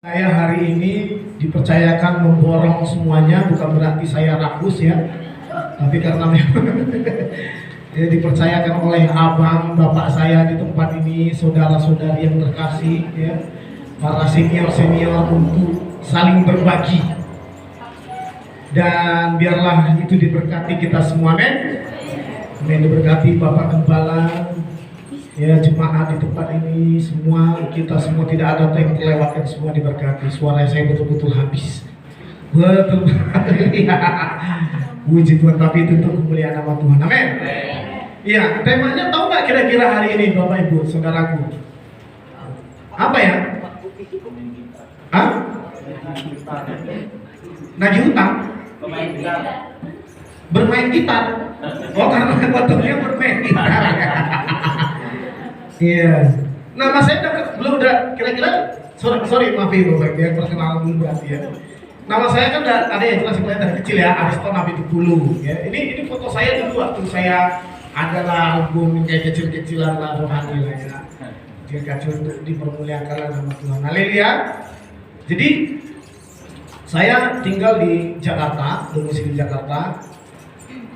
Saya hari ini dipercayakan memborong semuanya, bukan berarti saya rakus ya, tapi karena memang ya, dipercayakan oleh abang, bapak saya di tempat ini, saudara-saudari yang terkasih, ya, para senior-senior untuk saling berbagi. Dan biarlah itu diberkati kita semua, men. Amin. Diberkati Bapak Gembala, ya, jemaat di tempat ini, semua kita semua tidak ada yang terlewatkan, semua diberkati. Suara saya betul-betul habis, betul. Puji Tuhan, tapi itu untuk kemuliaan nama Tuhan. Amin. Iya, temanya tahu nggak kira-kira hari ini Bapak Ibu Saudaraku? Apa ya? Hah? Nagih hutang? Bermain gitar? Oh, karena waktunya bermain gitar. Iya. Nama saya belum kira-kira sorry maaf ibu, ya perkenalan dulu berarti ya. Nama saya kan ada yang jelas dari kecil ya, Ariston Nabi Tukulu. Ya, ini foto saya dulu waktu saya adalah album kayak kecil-kecilan lah, rohani lah ya. Kecil untuk dipermuliakan nama Tuhan. Haleluya. Jadi saya tinggal di Jakarta, domisili di Jakarta.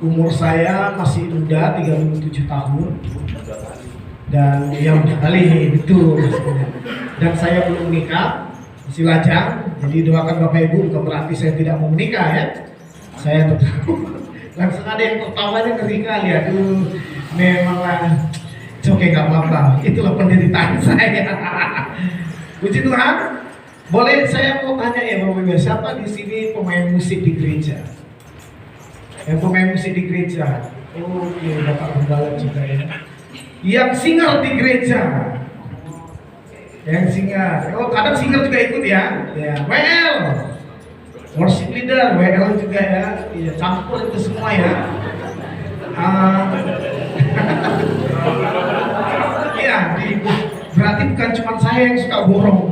Umur saya masih muda, 37 tahun. Dan yang udah kali betul maksudnya. Dan saya belum menikah, masih lajang. Jadi doakan Bapak Ibu, bukan berarti saya tidak mau menikah ya. Saya tetap langsung ada yang tertawanya ngeri kali ya. Memanglah oke, gak apa-apa. Itulah penderitaan saya. Puji Tuhan. Boleh saya mau tanya ya Bapak Ibu, siapa di sini pemain musik di gereja? Yang pemain musik di gereja? Oke, Bapak Gembala juga ya. Yang singer di gereja, yang singer, oh kadang singer juga ikut ya, ya WL, worship leader, WL juga ya, ya campur itu semua ya. Iya, berarti bukan cuma saya yang suka borong.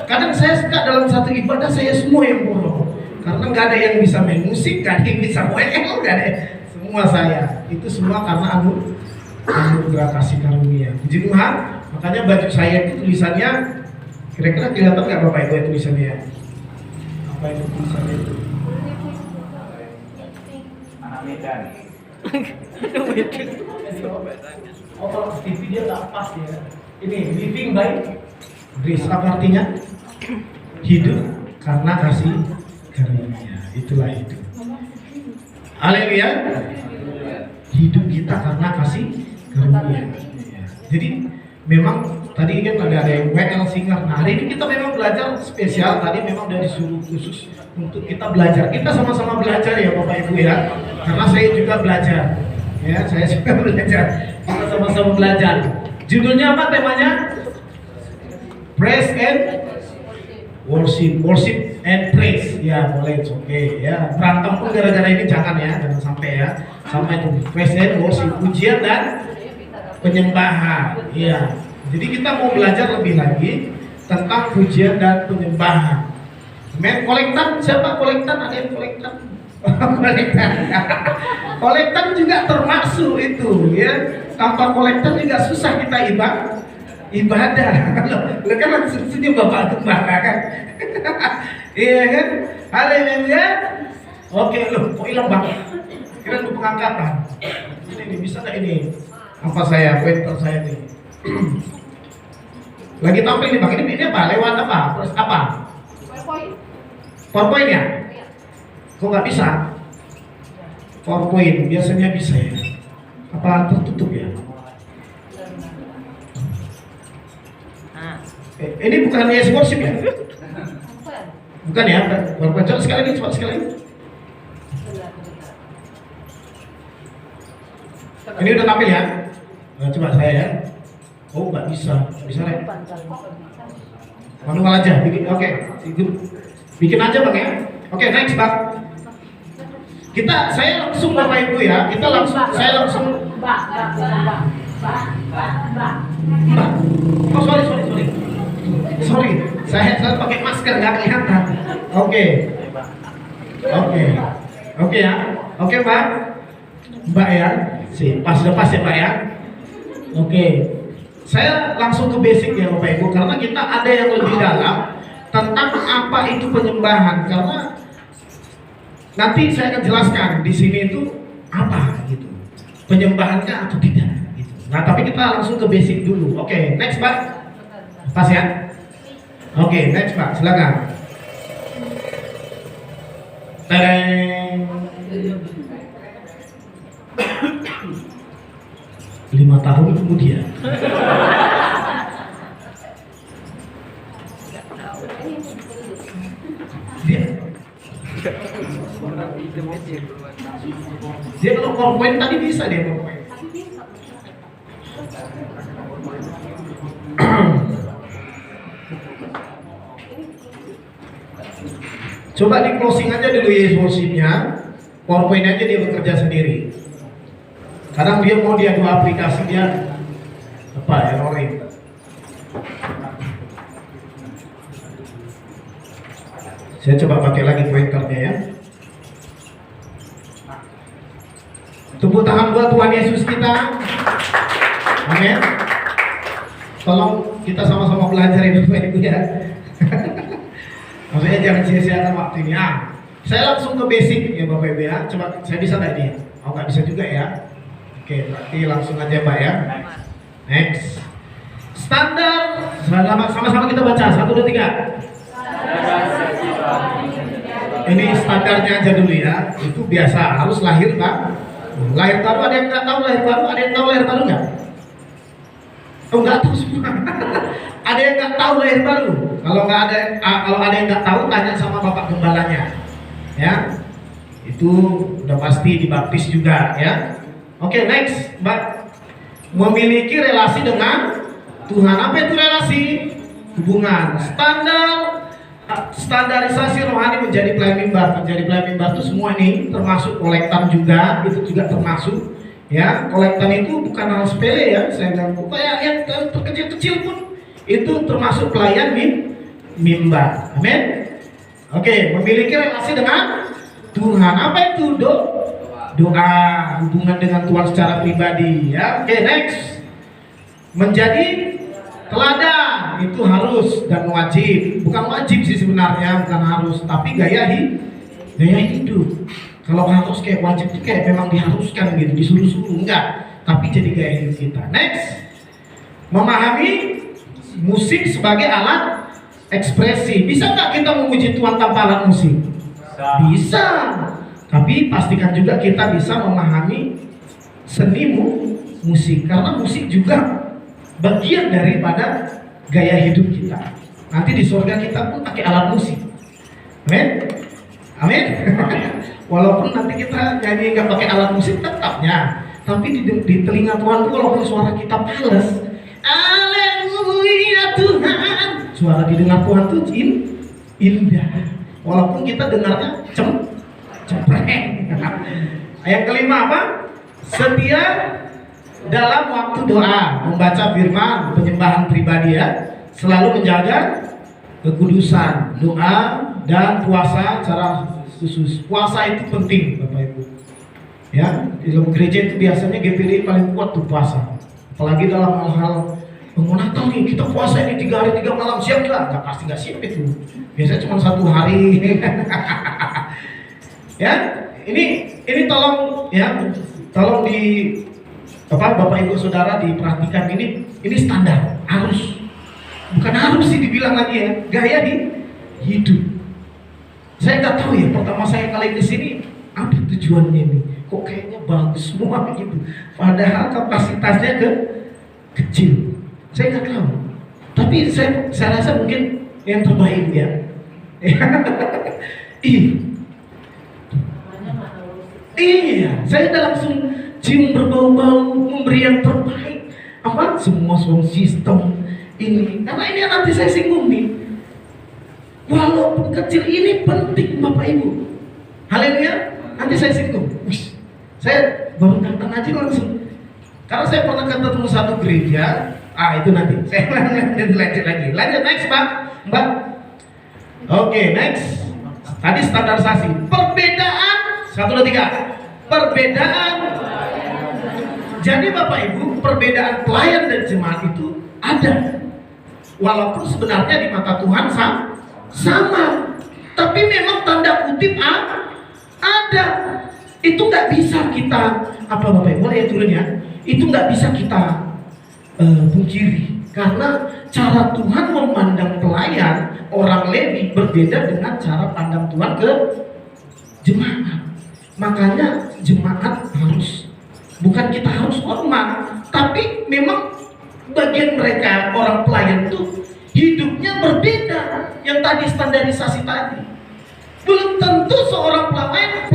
Kadang saya suka dalam satu ibadah saya semua yang borong, karena nggak ada yang bisa main musik, nggak ada yang bisa WL, nggak ada, semua saya. Itu semua karena anugerah kasih karunia. Puji Tuhan. Makanya baju saya itu tulisannya, kira-kira kelihatan nggak Bapak Ibu tulisannya? Apa itu tulisannya itu? Anak Medan. Oh, kalau TV dia nggak pas ya. Ini living by grace, apa artinya? Hidup karena kasih karunia. Itulah hidup. Haleluya. Hidup kita karena kasih karunia. Jadi memang tadi kan ada yang WL singer. Nah, hari ini kita memang belajar spesial. Tadi memang dari disuruh khusus untuk kita belajar. Kita sama-sama belajar ya Bapak Ibu ya. Karena saya juga belajar. Ya, saya juga belajar. Kita sama-sama belajar. Judulnya apa temanya? Praise and worship and praise. Ya, boleh, oke ya. Berantem pun gara-gara ini jangan ya, jangan sampai ya. Sama itu praise and worship, pujian dan penyembahan. Iya. Jadi kita mau belajar lebih lagi tentang pujian dan penyembahan. Amin. Kolektan, siapa kolektan? Ada yang kolektan? Kolektan. Kolektan juga termasuk itu ya. Tanpa kolektan juga susah kita ibadah. Lo kan langsung senyum Bapak Gembala kan? Iya kan? Haleluya. Oke, lo kok hilang Bang? Kira lu pengangkatan. Ini bisa nggak ini? Apa saya, pointer saya nih. Lagi tampil nih Bang, ini apa? Lewat apa? Terus apa? PowerPoint ya? Kok nggak bisa? PowerPoint biasanya bisa ya. Apa tertutup ya? Ini bukan yes worship ya? Bukan ya? PowerPoint, coba sekali lagi, Ini udah tampil ya? Nah, coba saya ya. Oh, nggak bisa ya? Manual aja, bikin. Oke, bikin aja Bang ya. Oke, next Bang. Saya langsung Bapak Ibu ya. Saya langsung. Mbak. Oh, sorry. Saya pakai masker nggak kelihatan. Oke ya. Oke Mbak ya. Pas ya Pak ya. Oke. Saya langsung ke basic ya Bapak Ibu, karena kita ada yang lebih dalam tentang apa itu penyembahan, karena nanti saya akan jelaskan di sini itu apa gitu, penyembahannya atau tidak gitu. Nah, tapi kita langsung ke basic dulu. Oke, next Pak. Pas ya? Oke, next Pak, silakan. Tereng. 5 tahun kemudian. Dia kalau PowerPoint tadi bisa dia PowerPoint. Coba di closing aja dulu ya worship-nya. PowerPoint aja dia bekerja sendiri. Kadang dia mau dia dua aplikasi dia apa erroring. Saya coba pakai lagi pointernya ya. Tepuk tangan buat Tuhan Yesus kita. Amin. Tolong kita sama-sama belajar ya Bapak Ibu ya. Maksudnya jangan sia-siakan waktu ini. Saya langsung ke basic ya Bapak Ibu ya. Coba saya bisa tadi. Oh nggak bisa juga ya. Oke, berarti langsung aja Pak ya. Next. Standar. Sama-sama kita baca. 1, 2, 3. Ini standarnya aja dulu ya. Itu biasa harus lahir Pak. Lahir baru ada yang nggak tahu lahir baru, ada yang tahu lahir baru nggak? Oh nggak tahu semua. Ada yang nggak tahu lahir baru. Kalau ada yang nggak tahu tanya sama bapak gembalanya. Ya, itu udah pasti dibaptis juga ya. Oke, next, Mbak. Memiliki relasi dengan Tuhan. Apa itu relasi? Hubungan. Standarisasi rohani menjadi pelayan mimbar. Menjadi pelayan mimbar itu semua ini termasuk kolektan juga, itu juga termasuk ya. Kolektan itu bukan hal sepele ya. Saya bilang kayak yang terkecil-kecil pun itu termasuk pelayan mimbar. Amin. Oke, memiliki relasi dengan Tuhan. Apa itu? Doa, hubungan dengan Tuhan secara pribadi ya. Oke, next. Menjadi teladan itu harus dan wajib. Bukan wajib sih sebenarnya, bukan harus, tapi gaya hidup. Kalau harus kayak wajib itu kayak memang diharuskan gitu, disuruh-suruh, enggak. Tapi jadi gaya hidup kita. Next. Memahami musik sebagai alat ekspresi. Bisa nggak kita memuji Tuhan tanpa alat musik? Bisa. Tapi pastikan juga kita bisa memahami seni musik, karena musik juga bagian daripada gaya hidup kita. Nanti di surga kita pun pakai alat musik. Amin. Amin. Walaupun nanti kita nyanyi nggak pakai alat musik tetapnya, tapi di telinga Tuhan tuh walaupun suara kita pales, Haleluya Tuhan, suara didengar Tuhan tuh indah. Walaupun kita dengarnya cempreng. Yang kelima apa? Setia dalam waktu doa, membaca firman, penyembahan pribadi ya, selalu menjaga kekudusan, doa dan puasa secara khusus. Puasa itu penting Bapak Ibu. Ya, di dalam gereja itu biasanya GPD paling kuat tuh puasa. Apalagi dalam hal-hal Natal nih, kita puasa ini 3 hari 3 malam, siap nggak? Nggak, pasti nggak siap itu. Biasanya cuma 1 hari. Ya, ini tolong ya, tolong di Bapak Ibu Saudara diperhatikan, ini standar, harus, bukan harus sih dibilang lagi ya, gaya hidup. Saya nggak tahu ya, pertama saya kali ke sini apa tujuannya ini, kok kayaknya bagus semua gitu, padahal kapasitasnya kecil. Saya nggak tahu, tapi saya rasa mungkin yang terbaik ya. Iya, saya udah langsung cium berbau-bau, memberi yang terbaik. Apa? Semua sound system ini. Karena ini yang nanti saya singgung nih. Walaupun kecil ini penting Bapak Ibu. Haleluya. Nanti saya singgung. Wish, saya baru datang aja langsung. Karena saya pernah ketemu satu gereja. Itu nanti. Saya lanjut lagi. Lanjut next Pak. Mbak. Oke, next. Tadi standarisasi. Perbedaan. 1, 2, 3. Perbedaan. Jadi Bapak Ibu, perbedaan pelayan dan jemaat itu ada. Walaupun sebenarnya di mata Tuhan sama. Tapi memang tanda kutip ada. Itu nggak bisa kita Bapak Ibu, boleh ya turun ya. Itu nggak bisa kita pungkiri, karena cara Tuhan memandang pelayan orang Lewi berbeda dengan cara pandang Tuhan ke jemaat. Makanya jemaat bukan kita harus hormat, tapi memang bagian mereka orang pelayan itu hidupnya berbeda. Yang tadi standarisasi tadi, belum tentu seorang pelayan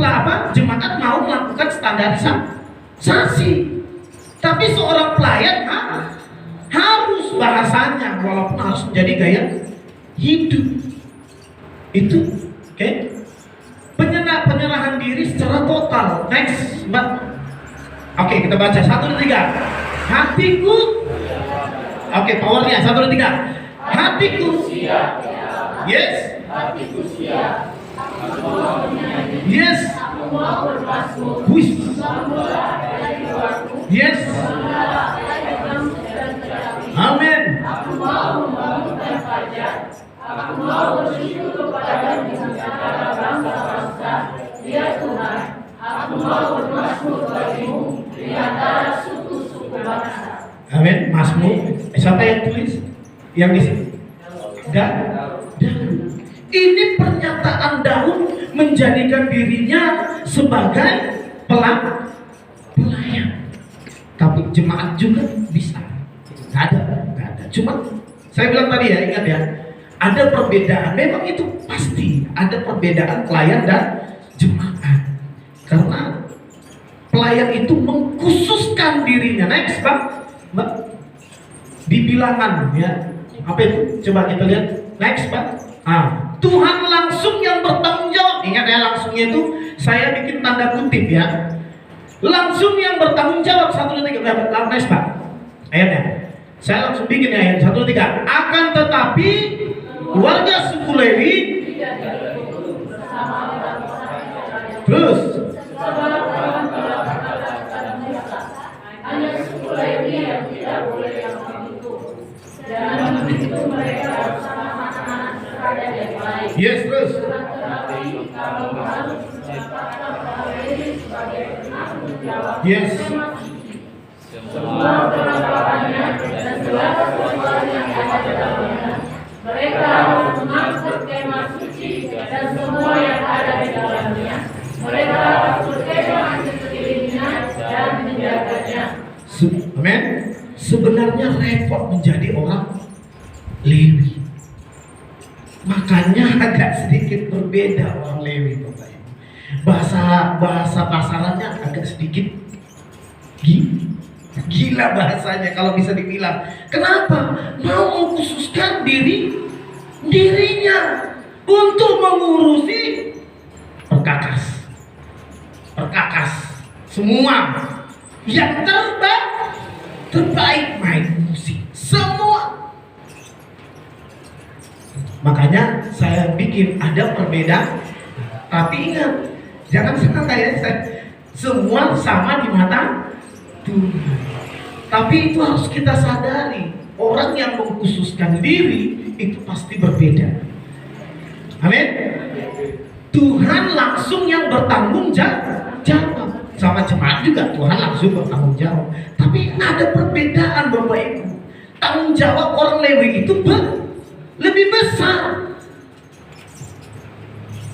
jemaat mau melakukan standarisasi, tapi seorang pelayan harus bahasanya, walaupun harus menjadi gaya hidup itu. Oke. Penyerahan diri secara total. Next, Mbak. Oke, kita baca 1, 2, 3. Hatiku. Oke, powernya 1, 2, 3. Hatiku siap. Yes. Hatiku siap. Yes. Aku mau berpasmu. Yes. Amin. Aku mau membangunkan fajar. Aku mau bersyukur kepada-Mu di antara bangsa-bangsa. Ya Tuhan, aku mau bermasmur bagi-Mu di antara suku-suku bangsa. Amin. Mazmur. Siapa yang tulis? Yang di sini? Daud. Ini pernyataan Daud menjadikan dirinya sebagai pelayan. Tapi jemaat juga bisa. Nggak ada. Cuma saya bilang tadi ya, ingat ya, ada perbedaan. Memang itu pasti ada perbedaan pelayan dan jemaat. Karena pelayan itu mengkhususkan dirinya. Next, Mbak. Di bilangan ya. Apa itu? Coba kita lihat. Next, Pak. Tuhan langsung yang bertanggung jawab. Ingat ya, langsungnya itu saya bikin tanda kutip ya. Langsung yang bertanggung jawab. 1, 2, 3. Next, Pak. Ayatnya. Saya langsung bikin ya, ayat 1, 2, 3. Akan tetapi keluarga suku Lewi terus hanya suku Lewi yang tidak boleh yang begitu, dan begitu mereka bersama anak-anak sekalian yang lain. Yes, terus. Tetapi kalau harus menetapkan Lewi sebagai penanggung jawab. Yes. Semua perlakuannya dan segala sesuatu yang ada dalamnya. Mereka harus mengangkut kemah suci dan semua yang ada di dalamnya. Mereka harus berkemah di sekelilingnya dan menjaganya. Amin. Sebenarnya repot menjadi orang Lewi. Makanya agak sedikit berbeda orang Lewi, Bapak Ibu. Bahasa pasarannya agak sedikit gila bahasanya kalau bisa dibilang. Kenapa? Mau mengkhususkan dirinya untuk mengurusi perkakas semua yang terbaik main musik semua. Makanya saya bikin ada perbedaan, tapi ingat, jangan senang kayak saya semua sama di mata Tuhan. Tapi itu harus kita sadari, orang yang mengkhususkan diri itu pasti berbeda. Amin. Tuhan langsung yang bertanggung jawab. Sama jemaat juga Tuhan langsung bertanggung jawab. Tapi ada perbedaan, Bapak Ibu. Tanggung jawab orang Lewi itu lebih besar.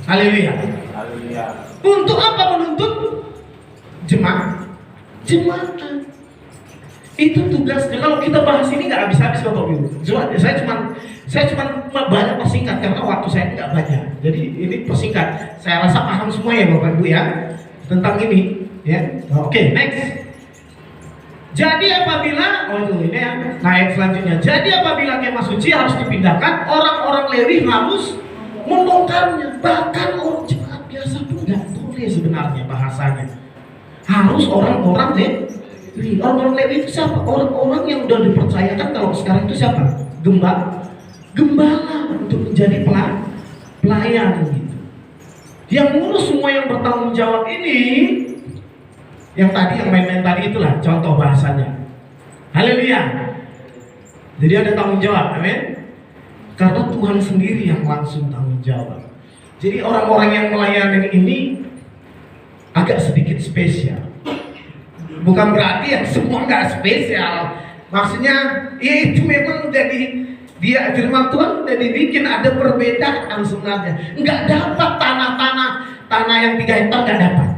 Haleluya. Untuk apa menuntut jemaat? Itu tugasnya. Kalau kita bahas ini nggak habis-habis, Bapak Ibu. Saya cuma banyak persingkat karena waktu saya nggak banyak. Jadi ini persingkat. Saya rasa paham semua ya, Bapak Ibu ya, tentang ini. Ya, oke, next. Jadi apabila ini ya, naik selanjutnya. Jadi apabila kemah suci harus dipindahkan, orang-orang Lewi harus membongkarnya. Bahkan orang jemaat biasa pun nggak boleh sebenarnya bahasanya. Harus orang-orang Lewi. Orang-orang Lewi itu siapa? Orang-orang yang udah dipercayakan kalau sekarang itu siapa? Gembala untuk menjadi pelayan gitu. Yang ngurus semua yang bertanggung jawab ini, yang main-main tadi itulah contoh bahasanya. Haleluya. Jadi ada tanggung jawab, amin. Karena Tuhan sendiri yang langsung tanggung jawab. Jadi orang-orang yang melayani ini agak sedikit spesial. Bukan berarti yang semua nggak spesial. Maksudnya, ya itu memang udah dia firman Tuhan udah dibikin ada perbedaan sebenarnya. Nggak dapat tanah yang 3 hektar nggak dapat,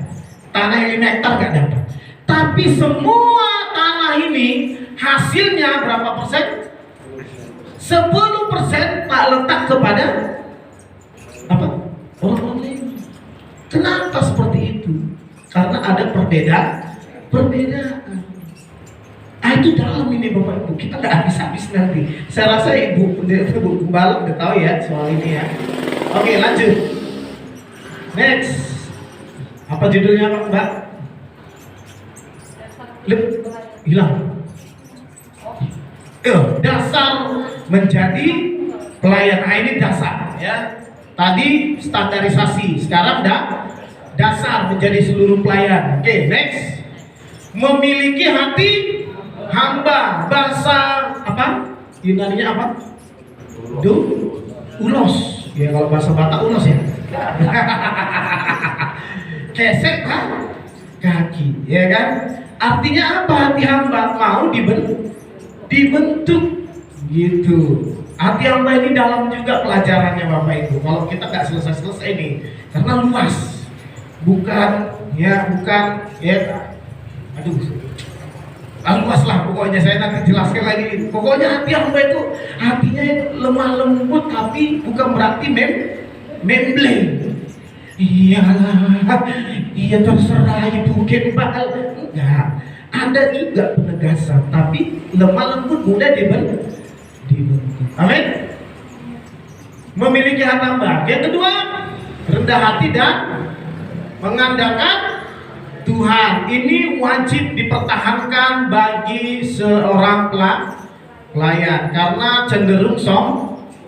tanah yang 5 hektar nggak dapat. Tapi semua tanah ini hasilnya berapa persen? 10% tak letak kepada apa? Orang-orang lain. Kenapa seperti itu? Karena ada perbedaan. Itu dalam ini Bapak Ibu, kita nggak habis-habis nanti. Saya rasa Ibu Gembala udah tahu ya soal ini ya. Oke, lanjut. Next. Apa judulnya Mbak? Hilang. Dasar menjadi pelayan. Nah, ini dasar ya. Tadi standarisasi, sekarang dasar menjadi seluruh pelayan. Oke, next. Memiliki hati hamba. Bahasa apa? Yunaninya apa? Ulos. Ya kalau bahasa Batak ulos ya. Kesek kan? Kaki, ya kan? Artinya apa hati hamba? Mau dibentuk gitu. Hati hamba ini dalam juga pelajarannya Bapak Ibu. Kalau kita nggak selesai nih, karena luas. Bukan ya, luas lah pokoknya, saya nanti jelaskan lagi. Pokoknya hati hamba itu hatinya itu lemah lembut, tapi bukan berarti membleng. Iya terserah itu Gembala. Enggak, ada juga penegasan, tapi lemah lembut mudah dibentuk. Amin. Memiliki hati hamba. Yang kedua, rendah hati dan mengandalkan Tuhan. Ini wajib dipertahankan bagi seorang pelayan, karena cenderung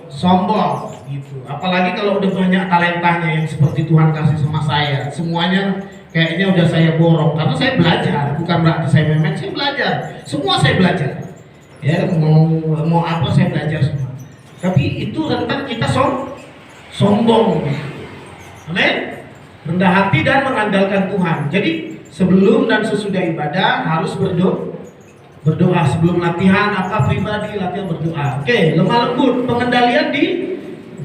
sombong gitu. Apalagi kalau udah banyak talentanya yang seperti Tuhan kasih sama saya, semuanya kayaknya udah saya borong. Karena saya belajar, bukan berarti saya memek, saya belajar. Semua saya belajar. Ya, mau apa saya belajar semua. Tapi itu rentan kita sombong. Amin. Rendah hati dan mengandalkan Tuhan. Jadi sebelum dan sesudah ibadah harus berdoa. Sebelum latihan pribadi, latihan berdoa. Oke, lemah lembut, pengendalian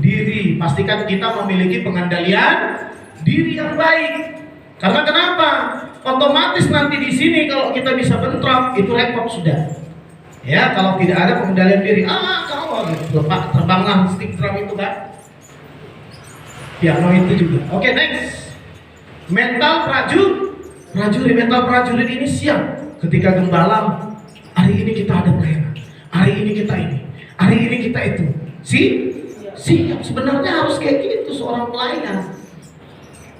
diri. Pastikan kita memiliki pengendalian diri yang baik. Karena kenapa? Otomatis nanti di sini kalau kita bisa bentrok, itu repot sudah. Ya, kalau tidak ada pengendalian diri, kalau terbanglah stick drum itu kan. Piano itu juga. Oke, next. Mental prajurit ini siap ketika gembala. Hari ini kita ada pelayanan, hari ini kita ini, hari ini kita itu. Siap. Sebenarnya harus kayak gitu seorang pelayan.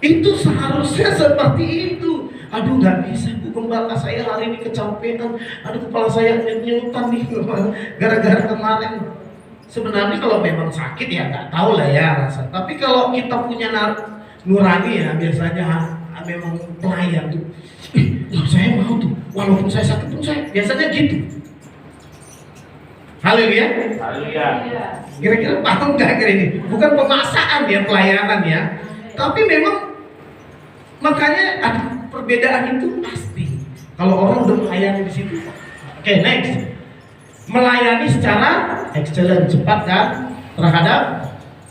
Itu seharusnya seperti itu. Aduh, nggak bisa Bu Gembala, saya hari ini kecapean. Aduh, kepala saya nyutan nih gara-gara kemarin. Sebenarnya kalau memang sakit ya nggak tahu lah ya rasa. Tapi kalau kita punya nurani ya, biasanya memang pelayan tuh. Saya mau tuh, walaupun saya sakit pun saya biasanya gitu. Haleluya. Kira-kira paham nggak kira ini? Bukan pemaksaan ya pelayanan ya, tapi memang makanya ada perbedaan itu pasti. Kalau orang udah melayani di situ. Oke, next. Melayani secara excellent, cepat dan terhadap.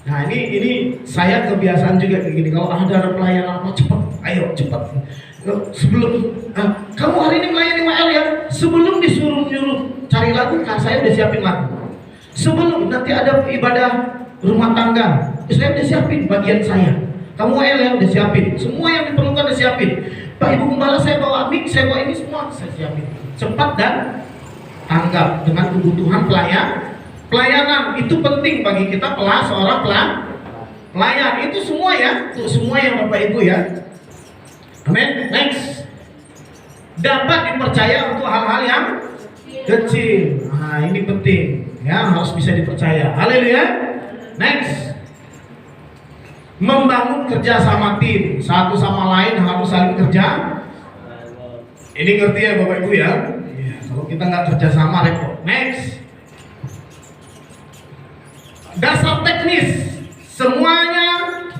Nah ini saya kebiasaan juga kayak gini. Kalau ada pelayanan cepat, ayo cepat. Sebelum kamu hari ini melayani WL ya, sebelum disuruh nyuruh cari lagu, saya udah siapin lagu. Sebelum nanti ada ibadah rumah tangga, saya udah siapin bagian saya. Kamu WL ya udah siapin, semua yang diperlukan udah siapin. Pak Ibu Gembala saya bawa mic, saya bawa ini semua saya siapin. Cepat dan tanggap dengan kebutuhan pelayanan itu penting bagi kita seorang pelayan. Itu semua ya, untuk semua yang Bapak Ibu ya. Amin. Next. Dapat dipercaya untuk hal-hal yang kecil. Nah, ini penting ya, harus bisa dipercaya. Haleluya. Next. Membangun kerja sama tim, satu sama lain harus saling kerja. Ini ngerti ya Bapak Ibu ya? Kalau kita nggak kerja sama repot. Next. dasar teknis, semuanya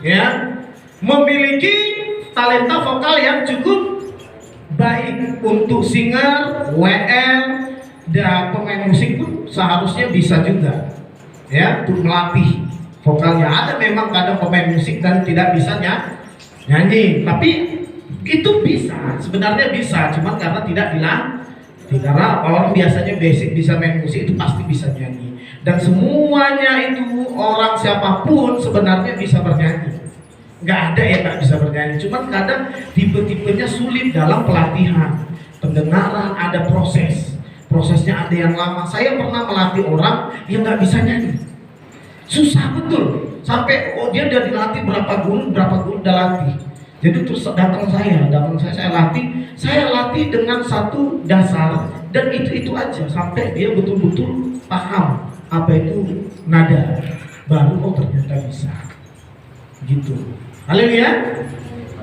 ya memiliki talenta vokal yang cukup baik. Untuk singer, WL, dan pemain musik pun seharusnya bisa juga ya untuk melatih vokalnya. Ada memang kadang pemain musik dan tidak bisa nyanyi, tapi itu bisa, sebenarnya bisa, cuma karena tidak karena orang biasanya basic bisa main musik itu pasti bisa nyanyi. Dan semuanya itu orang siapapun sebenarnya bisa bernyanyi, nggak ada yang nggak bisa bernyanyi. Cuman kadang tipe-tipenya sulit dalam pelatihan pendengaran, ada prosesnya ada yang lama. Saya pernah melatih orang yang nggak bisa nyanyi, susah betul, sampai dia udah dilatih berapa guru udah latih. Jadi terus datang saya latih dengan satu dasar, dan itu aja sampai dia betul-betul paham apa itu nada, baru ternyata bisa gitu. Haleluya.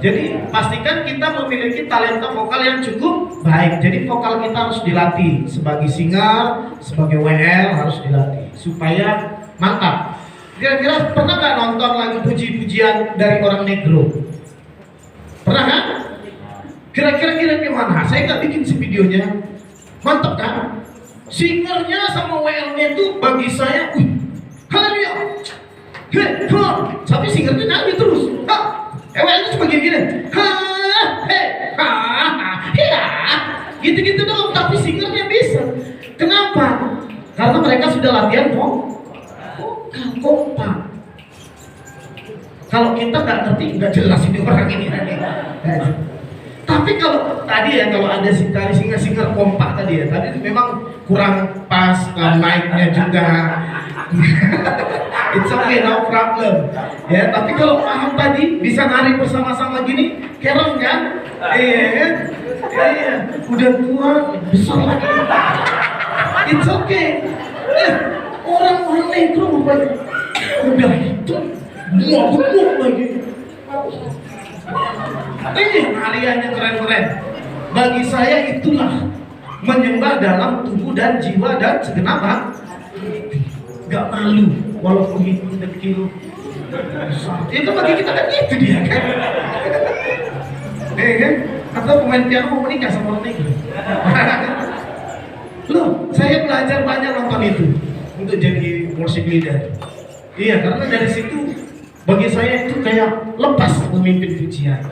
Jadi pastikan kita memiliki talenta vokal yang cukup baik. Jadi vokal kita harus dilatih, sebagai singer, sebagai WL harus dilatih supaya mantap. Kira-kira pernah nggak nonton lagu puji-pujian dari orang negro? Pernah kan? Kira-kira gimana? Saya nggak bikin si videonya, mantap kan? Singernya sama WL-nya itu bagi saya, haleluya, tapi singernya nyanyi terus, WL-nya cuma gini-gini, gitu-gitu dong, tapi singernya bisa. Kenapa? Karena mereka sudah latihan kompak. Kalau kita nggak ngerti, nggak jelas ini orang ini. Tapi kalau tadi ya, kalau ada singer kompak tadi ya, tadi memang kurang pas mic-nya juga. It's okay, no problem. Ya, tapi kalau paham tadi bisa nari bersama-sama gini, keren kan? Iya, udah tua, besar lagi. It's okay. Orang-orang negro udah itu gemuk lagi. Hariannya keren-keren. Bagi saya itulah menyembah dalam tubuh dan jiwa dan segenap hati. Gak malu walaupun itu kecil besar. Itu bagi kita kan itu dia kan. Kan? Atau pemain piano mau menikah sama orang negro. Loh, saya belajar banyak nonton itu untuk jadi worship leader. Iya, karena dari situ bagi saya itu kayak lepas memimpin pujian.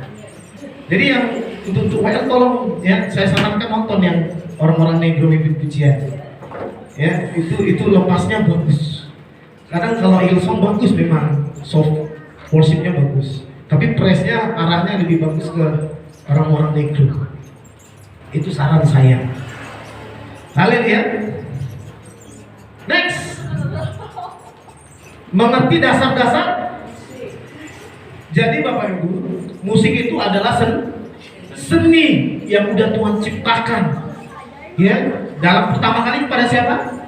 Jadi yang untuk WL tolong ya, saya sarankan nonton yang orang-orang negro memimpin pujian. Ya, itu lepasnya bagus. Kadang kalau Hillsong bagus memang soft worshipnya bagus, tapi pressnya arahnya lebih bagus ke orang-orang negro. Itu saran saya. Haleluya. Next, mengerti dasar-dasar. Jadi Bapak Ibu, musik itu adalah seni yang udah Tuhan ciptakan. Ya, dalam pertama kali pada siapa?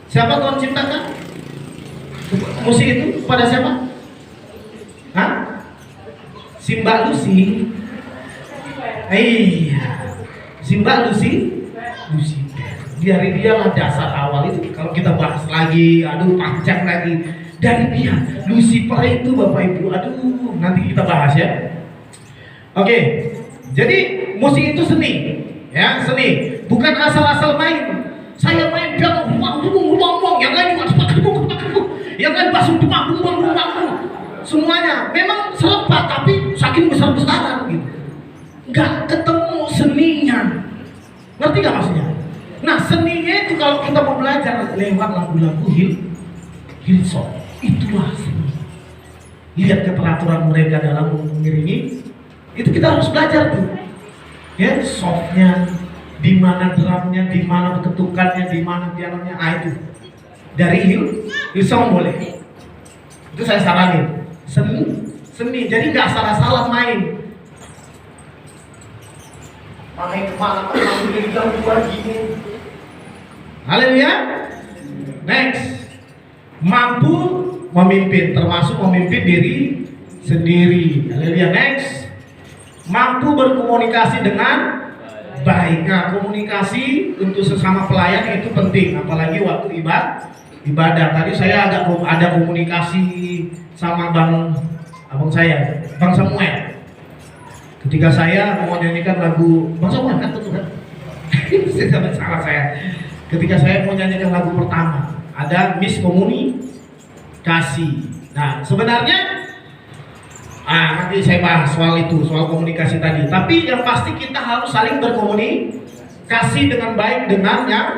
Siapa Tuhan ciptakan? Musik itu pada siapa? Hah? Si Mbak Lucy. Iya, si Mbak Lucy. Dari dialah dasar awal itu. Kalau kita bahas lagi, aduh panjang lagi. Dari dia, Lucifer itu Bapak Ibu, aduh nanti kita bahas ya. Oke, jadi musik itu seni, ya seni, bukan asal-asal main. Saya main piano, yang lain juga yang lain basuh semuanya. Memang selepas, tapi saking besar-besaran gitu, nggak ketemu seninya. Ngerti nggak maksudnya? Nah seninya itu kalau kita mau belajar lewat lagu-lagu Hillsong, itulah seni. Lihat keteraturan mereka dalam mengiringi, itu kita harus belajar tuh. Ya, softnya, di mana drumnya, di mana ketukannya, di mana pianonya, itu dari Hillsong boleh. Itu saya saranin. Seni. Jadi nggak salah-salah main. Main kemana? Gini. Haleluya. Next, mampu memimpin, termasuk memimpin diri sendiri. Haleluya. Next, mampu berkomunikasi dengan baik. Nah, komunikasi untuk sesama pelayan itu penting, apalagi waktu ibadah. Tadi saya agak ada komunikasi sama abang saya, Bang Samuel. Ketika saya mau nyanyikan lagu Bang Samuel kan betul kan? Salah saya. Ketika saya mau nyanyikan lagu pertama, ada miskomunikasi. Nah, sebenarnya nanti saya bahas soal itu, soal komunikasi tadi. Tapi yang pasti kita harus saling berkomunikasi dengan baik dengan yang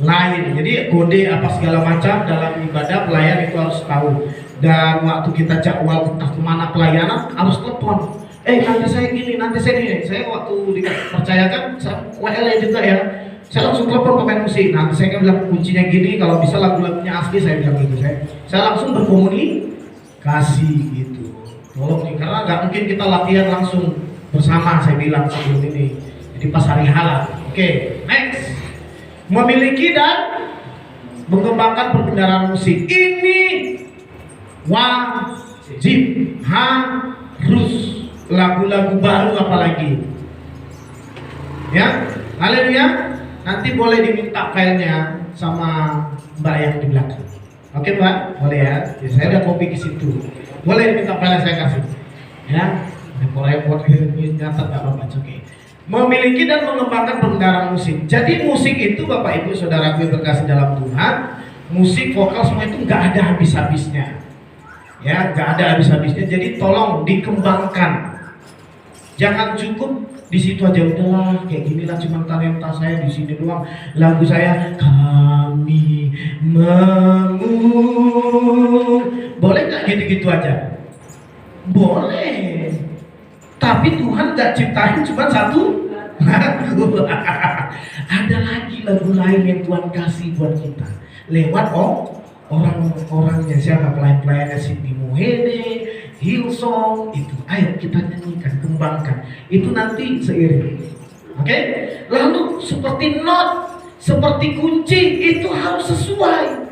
lain. Jadi kode apa segala macam dalam ibadah pelayan itu harus tahu. Dan waktu kita jadwal entah kemana pelayanan harus telepon. Nanti saya gini, nanti saya gini. Saya waktu dipercayakan WL juga ya. Saya langsung telepon pemain musik. Nanti saya bilang kuncinya gini. Kalau bisa lagu-lagunya asli saya bilang gitu. Saya langsung berkomunikasi gitu. Tolong nih, karena nggak mungkin kita latihan langsung bersama. Saya bilang sebelum ini. Jadi pas hari halal. Oke, next. Memiliki dan mengembangkan perbendaharaan musik ini wajib, harus. Lagu-lagu baru apalagi ya, haleluya. Nanti boleh diminta filenya sama Mbak yang di belakang. Oke Mbak, boleh ya. Saya udah copy ke situ, boleh diminta filenya saya kasih ya. Repot-repot nyata gak apa-apa. Oke. Memiliki dan mengembangkan perbendaharaan musik. Jadi musik itu Bapak Ibu Saudaraku yang terkasih dalam Tuhan, musik vokal semua itu nggak ada habis-habisnya ya, nggak ada habis-habisnya. Jadi tolong dikembangkan. Jangan cukup di situ aja, udahlah kayak ginilah cuma talenta saya di sini doang. Lagu saya kami boleh nggak gitu-gitu aja? Boleh. Tapi Tuhan nggak ciptain cuma satu lagu. Ada lagi lagu lain yang Tuhan kasih buat kita lewat orang-orangnya. Siapa? Pelayan-pelayannya Siti Muhede, Hillsong itu. Ayo kita nyanyikan, kembangkan. Itu nanti seiring. Oke? Lalu seperti not, seperti kunci itu harus sesuai.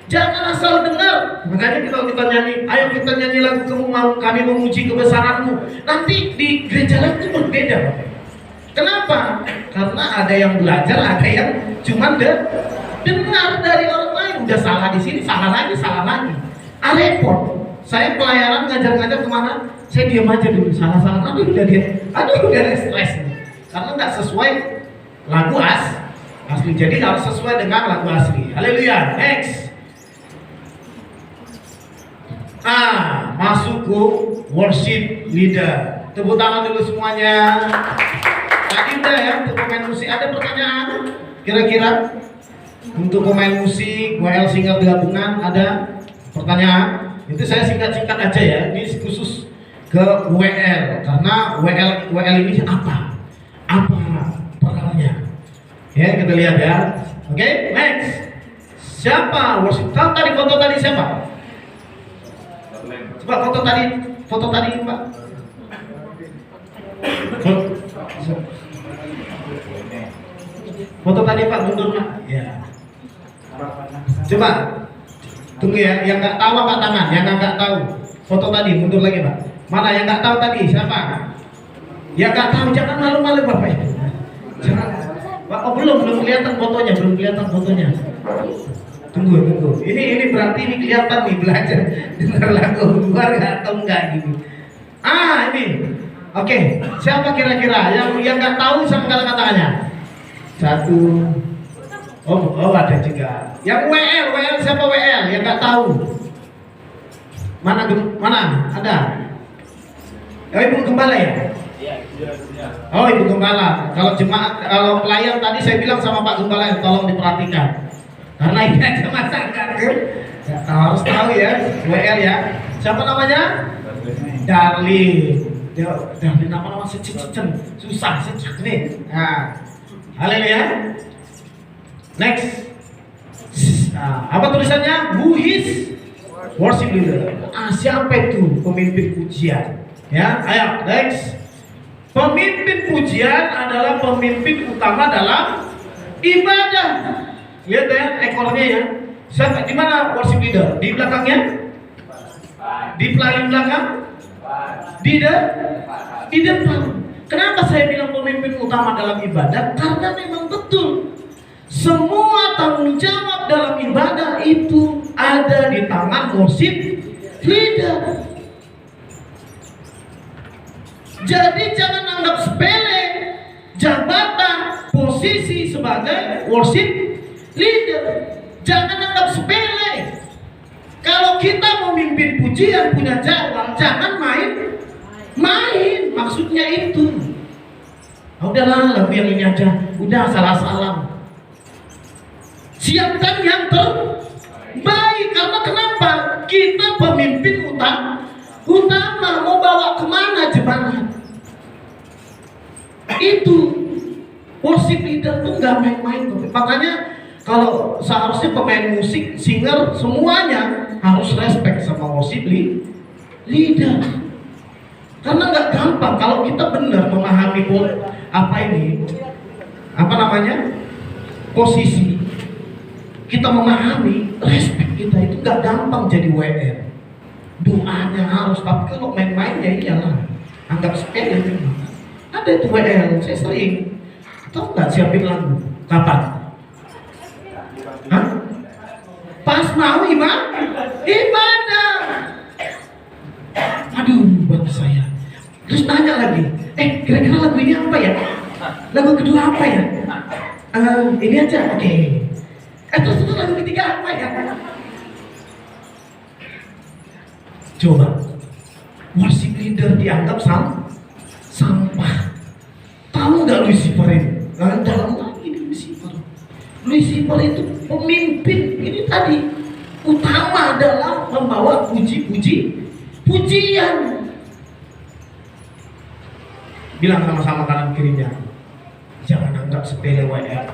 Jangan asal dengar. Makanya kita nyanyi, ayo kita nyanyi lagu kami memuji kebesaranmu. Nanti di gereja lain itu berbeda. Kenapa? Karena ada yang belajar, ada yang cuma dengar dari orang lain. Udah salah di sini, salah lagi. Repot. Saya pelayanan ngajar-ngajar kemana, saya diam aja dulu, salah-salah, udah stres nih. Karena nggak sesuai lagu asli. Jadi harus sesuai dengan lagu asli. Haleluya. Next. Masuk ke worship leader. Tepuk tangan dulu semuanya. Tadi udah ya untuk pemain musik. Ada pertanyaan? Kira-kira untuk pemain musik, WL Singer gabungan ada pertanyaan? Itu saya singkat-singkat aja ya. Ini khusus ke WL karena WL ini apa perannya? Ya kita lihat ya. Oke, next. Siapa worship? Tahu tadi foto tadi siapa? Coba foto tadi Pak. Foto tadi Pak, mundur Pak. Ya. Coba. Tunggu ya, yang nggak tahu angkat tangan, yang nggak tahu. Foto tadi, mundur lagi Pak. Mana yang nggak tahu tadi, siapa? Yang nggak tahu, jangan malu-malu Bapak ya. Jangan. Pak, belum kelihatan fotonya, Tunggu. Ini berarti ini kelihatan nih belajar dengar lagu luar atau enggak gitu. Ini. Oke, siapa kira-kira yang nggak tahu sama angkat tangannya? 1. Oh ada juga. Yang WL siapa WL? Yang nggak tahu. Mana? Ada. Ibu Gembala ya? Iya. Oh Ibu Gembala. Kalau pelayan tadi saya bilang sama Pak Gembala tolong diperhatikan. Karena ini aja masakan. Harus tahu ya, WL ya. Siapa namanya? Darlin. Darlin nama susah nih. Haleluya. Next. Apa tulisannya? Who is worship leader? Siapa itu pemimpin pujian? Ya, ayo next. Pemimpin pujian adalah pemimpin utama dalam ibadah. Lihat ya ekornya ya. Siapa? Di mana worship leader? Di belakangnya? Di paling belakang? Di depan. Kenapa saya bilang pemimpin utama dalam ibadah? Karena memang betul semua tanggung jawab dalam ibadah itu ada di tangan worship leader. Jadi jangan anggap sepele jabatan posisi sebagai worship leader. Jangan anggap sepele. Kalau kita mau mimpin pujian punya jadwal, jangan main. Maksudnya itu. Udahlah, lagu yang ini aja. Udah salah-salah. Siapkan yang terbaik. Karena kenapa? Kita pemimpin utama mau bawa kemana jemaat? Itu worship leader tuh nggak main-main. Makanya kalau seharusnya pemain musik, singer, semuanya harus respect sama worship leader. Karena nggak gampang kalau kita benar memahami posisi. Kita memahami, respect kita itu nggak gampang jadi WR. Doanya harus, tapi kalau main-main ya iyalah, anggap sepele itu. Ada itu WL, saya sering. Tahu nggak siapin lagu? Kapan? Hah? Pas mau ibadah. Aduh, bapak saya. Terus nanya lagi, kira-kira lagu ini apa ya? Lagu kedua apa ya? Ini aja, oke. Terus lagu ketiga apa ya? Coba, worship leader dianggap sampah. Tahu nggak Lucifer itu? Dalam lagi Lucifer. Lucifer itu pemimpin ini tadi utama dalam membawa pujian. Bilang sama-sama kanan kirinya, jangan anggap sepele WR.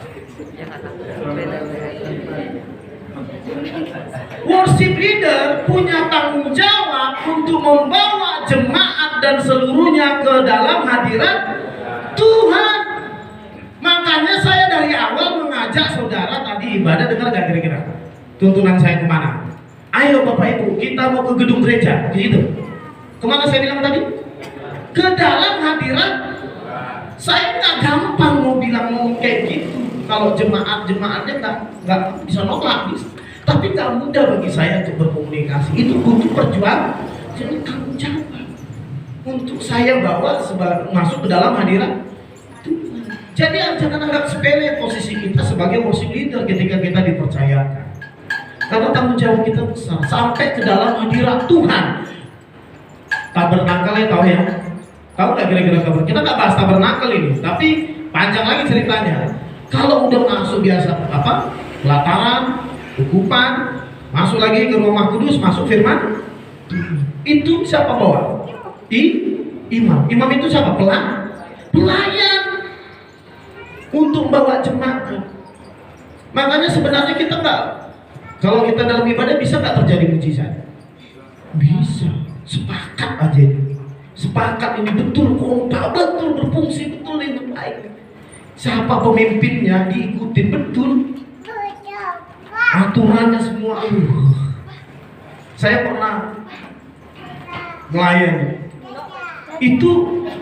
Worship leader punya tanggung jawab untuk membawa jemaat dan seluruhnya ke dalam hadirat Tuhan. Makanya saya dari awal mengajak saudara tadi ibadah, dengar gak kira-kira tuntunan saya kemana? Ayo Bapak Ibu, kita mau ke gedung gereja, gitu. Kemana saya bilang tadi? Ke dalam hadirat. Saya nggak gampang mau bilang kayak gitu. Kalau jemaatnya nggak bisa nolak, tapi nggak mudah bagi saya untuk berkomunikasi. Itu butuh perjuangan. Jadi tanggung jawab untuk saya bawa masuk ke dalam hadirat. Jadi jangan anggap sepele posisi kita sebagai worship leader ketika kita dipercayakan. Karena tanggung jawab kita besar sampai ke dalam hadirat Tuhan. Tabernakel tahu ya? Tahu nggak kira-kira kabar? Kita nggak bahas tabernakel ini, tapi panjang lagi ceritanya. Kalau udah masuk biasa pelataran, ukupan, masuk lagi ke rumah kudus, masuk firman, itu siapa bawa? Imam. Imam itu siapa? Pelayan untuk bawa jemaat. Makanya sebenarnya kita nggak, kalau kita dalam ibadah bisa nggak terjadi mujizat? Bisa. Sepakat aja ini. Sepakat ini betul, kompak betul, berfungsi betul, ini baik. Siapa pemimpinnya diikutin betul, aturannya semua. Saya pernah melayani, itu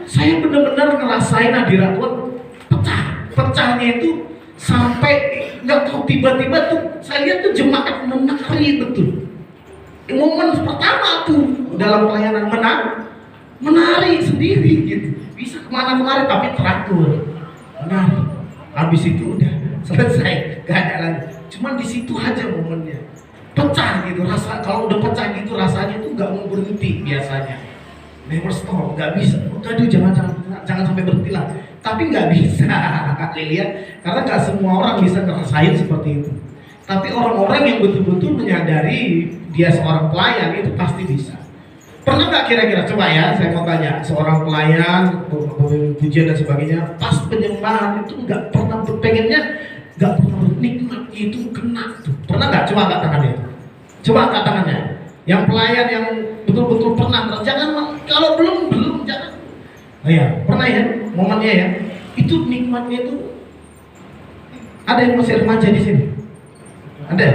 saya benar-benar ngerasain hadirat Tuhan pecahnya itu sampai nggak tahu, tiba-tiba tuh saya lihat tuh jemaat menari betul. Momen pertama tuh dalam pelayanan menari sendiri gitu, bisa kemana-kemana tapi teratur menari. Habis itu udah selesai, gak ada lagi. Cuman di situ aja momennya pecah gitu, rasa kalau udah pecah gitu rasanya tuh nggak mau berhenti biasanya. Never stop, nggak bisa. Aduh jangan sampai berhenti lah. Tapi nggak bisa, Kak Lilia, karena nggak semua orang bisa ngerasain seperti itu. Tapi orang-orang yang betul-betul menyadari dia seorang pelayan itu pasti bisa. Pernah nggak kira-kira, coba ya saya mau tanya, seorang pelayan, pujian dan sebagainya, pas penyembahan itu nggak pernah pengennya, nggak pernah nikmat itu kena tuh. Pernah nggak? Coba angkat tangannya. Coba angkat tangannya. Yang pelayan yang betul-betul pernah, jangan kalau belum jangan. Oh ya, pernah ya momennya ya. Itu nikmatnya itu. Ada yang masih remaja di sini? Ada?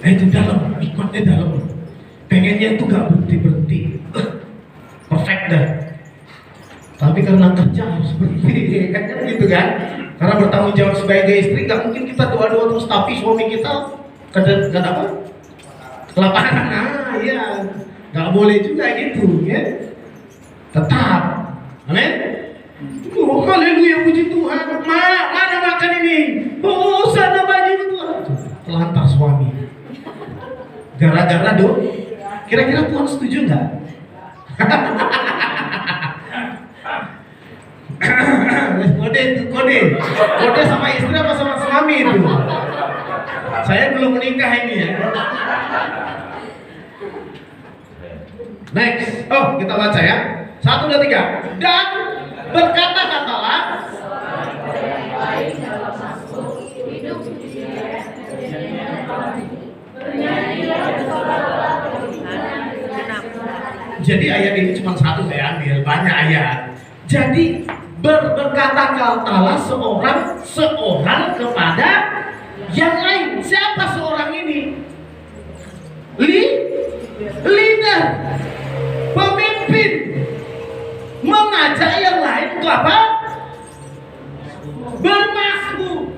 Itu dalam, nikmatnya dalam. Pengennya itu gak berhenti. Perfect dah. Tapi karena kerja harus berhenti, kan gitu kan? Karena bertanggung jawab sebagai istri, nggak mungkin kita doa-doa terus tapi suami kita kada apa? Kelaparan. Nah, iya, nggak boleh juga gitu, ya. Tetap, amin. Oh, haleluya, puji Tuhan. Mana makan ini? Oh, sana baju Tuhan. Telantar suami. Gara-gara do. Kira-kira Tuhan setuju nggak? Kode sama istri apa sama suami itu? Saya belum menikah ini ya. Next, kita baca ya. 1, 2, 3. Dan berkata-katalah. Jadi ayat ini cuma satu saya ambil, banyak ayat. Jadi berkata-katalah seorang kepada yang lain. Siapa seorang ini? Leader, pemimpin, mengajak yang lain untuk apa? Bermazmur,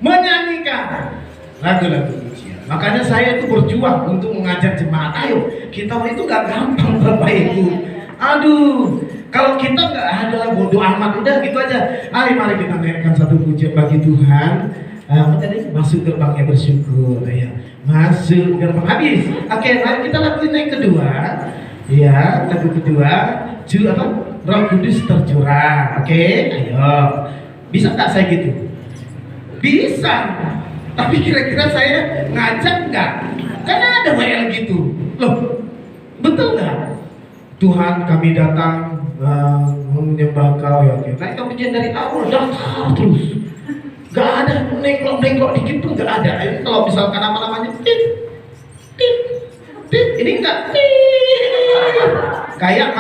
menyanyikan lagu-lagu pujian. Makanya saya itu berjuang untuk mengajak jemaat. Ayo, kita itu gak gampang Bapak Ibu. Aduh, kalau kita nggak adalah bodoh amat, udah gitu aja. Ayo mari kita naikkan satu pujian bagi Tuhan. Tadi masuk gerbangnya bersyukur, ya. Masuk gerbang habis. Oke, mari kita lakuin yang kedua. Ya, lagu kedua. Roh Kudus tercurah. Oke, ayo. Bisa nggak saya gitu? Bisa. Tapi kira-kira saya ngajak nggak? Karena ada WL gitu. Loh, betul nggak? Tuhan, kami datang menyembah Kau ya. Naik pujian dari awal, datang terus. Gak ada nengklok dikit pun gak ada. Ini kalau misalkan nama-namanya tit, ini enggak kayak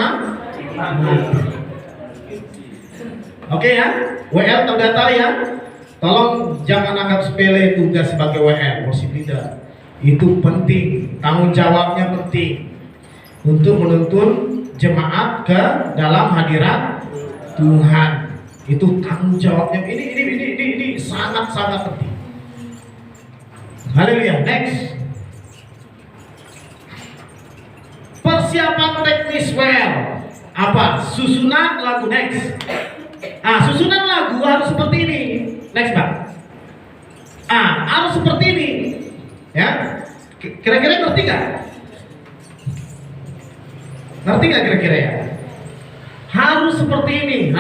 Oke ya, WL tahu data ya. Tolong jangan anggap sepele tugas sebagai WL, posisi tidak. Itu penting, tanggung jawabnya penting untuk menuntun jemaat ke dalam hadirat Tuhan. Itu tanggung jawabnya. Ini sangat penting. Haleluya. Next. Persiapan teknis WL. Apa? Susunan lagu. Next. Susunan lagu harus seperti ini. Next, Pak. Harus seperti ini. Ya. Kira-kira ngerti nggak? Ngerti nggak kira-kira ya? Harus seperti ini.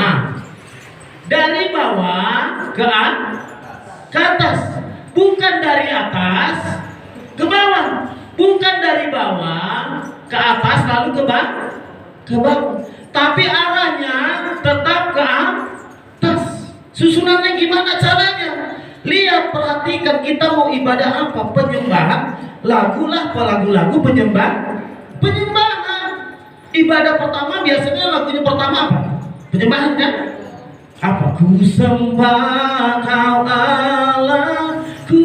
Dari bawah ke atas, bukan dari atas ke bawah, bukan dari bawah ke atas lalu ke bawah, tapi arahnya tetap ke atas. Susunannya gimana caranya? Lihat, perhatikan, kita mau ibadah apa? Penyembahan, lagu-lagu penyembahan. Ibadah pertama biasanya lagunya pertama apa? Penyembahan kan? Apa? Ku sembah Kau Allahku.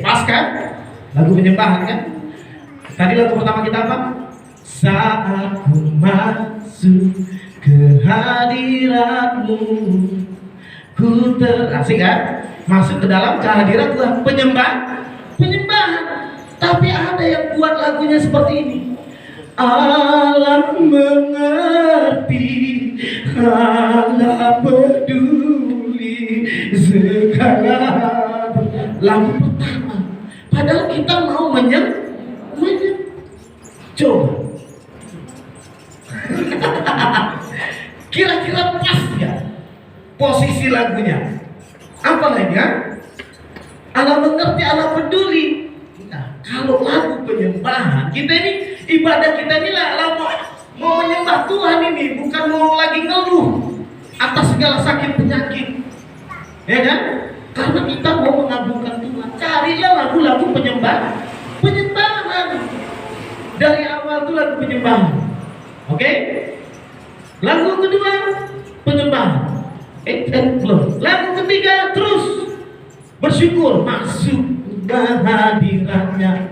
Pas kan? Lagu penyembahan kan? Tadi lagu pertama kita apa? Saat ku masuk ke hadirat-Mu, ku asik kan? Masuk ke dalam kehadiran Tuhan. Penyembahan. Tapi ada yang buat lagunya seperti ini. Allah mengerti, Allah peduli segala. Lagu pertama. Padahal kita mau coba. Kira-kira pas ya posisi lagunya? Apa lagi ya? Allah mengerti, Allah peduli. Kalau lagu penyembahan, kita ini ibadah kita ini mau menyembah Tuhan ini, bukan mau lagi ngeluh atas segala sakit penyakit, ya kan? Karena kita mau mengagungkan Tuhan. Carilah lagu-lagu penyembahan. Dari awal tuh lagu penyembahan. Oke? Lagu kedua penyembahan. Lagu ketiga terus bersyukur, masuk hadiratnya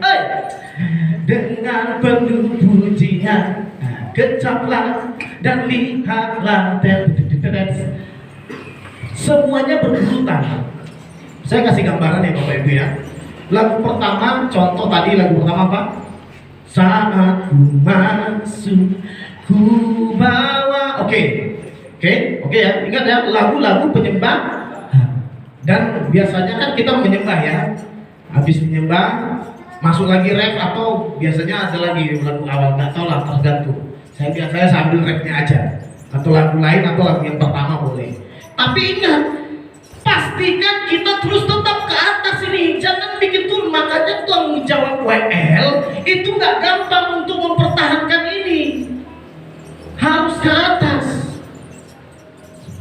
dengan penuh pujian, kecaplah dan lihatlah semuanya berurutan. Saya kasih gambaran ya Bapak Ibu ya. Lagu pertama, contoh tadi lagu pertama apa? Saat ku masuk, ku bawa. Oke ya. Ingat ya, lagu-lagu penyembah. Dan biasanya kan kita menyembah ya. Habis menyembah, masuk lagi ref atau biasanya ada lagi lagu awal, nggak tahu lah, tergantung. Saya biasanya sambil refnya aja, atau lagu lain atau lagu yang pertama boleh. Tapi ingat, pastikan kita terus tetap ke atas ini, jangan bikin turun. Makanya tanggung jawab WL itu nggak gampang untuk mempertahankan ini, harus ke atas,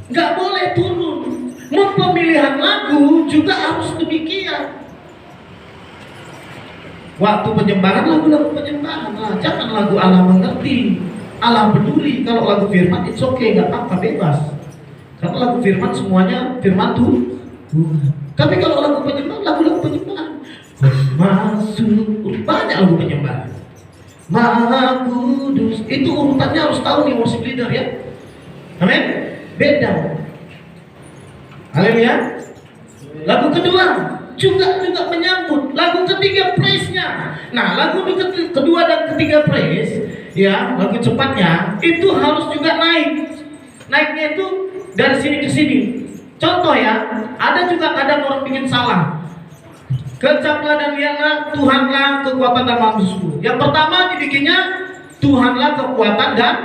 nggak boleh turun. Pemilihan lagu juga harus demikian. Waktu penyembahan, lagu-lagu penyembahan, nah, jangan lagu Allah mengerti, Allah peduli. Kalau lagu firman, it's okay, nggak apa-apa, bebas. Karena lagu firman semuanya firman tuh. Tapi kalau lagu penyembahan, lagu-lagu penyembahan, masuk, banyak lagu penyembahan. Maha Kudus, itu urutannya harus tahu nih worship leader ya. Amin. Beda. Haleluya. Lagu kedua juga menyambut. Lagu ketiga praise-nya. Nah, lagu kedua dan ketiga praise, ya, lagu cepatnya itu harus juga naik. Naiknya itu dari sini ke sini. Contoh ya, ada juga kadang orang bikin salah. Kecaplah dan lihatlah, Tuhanlah kekuatan dan mazmurku. Yang pertama dibikinnya Tuhanlah kekuatan dan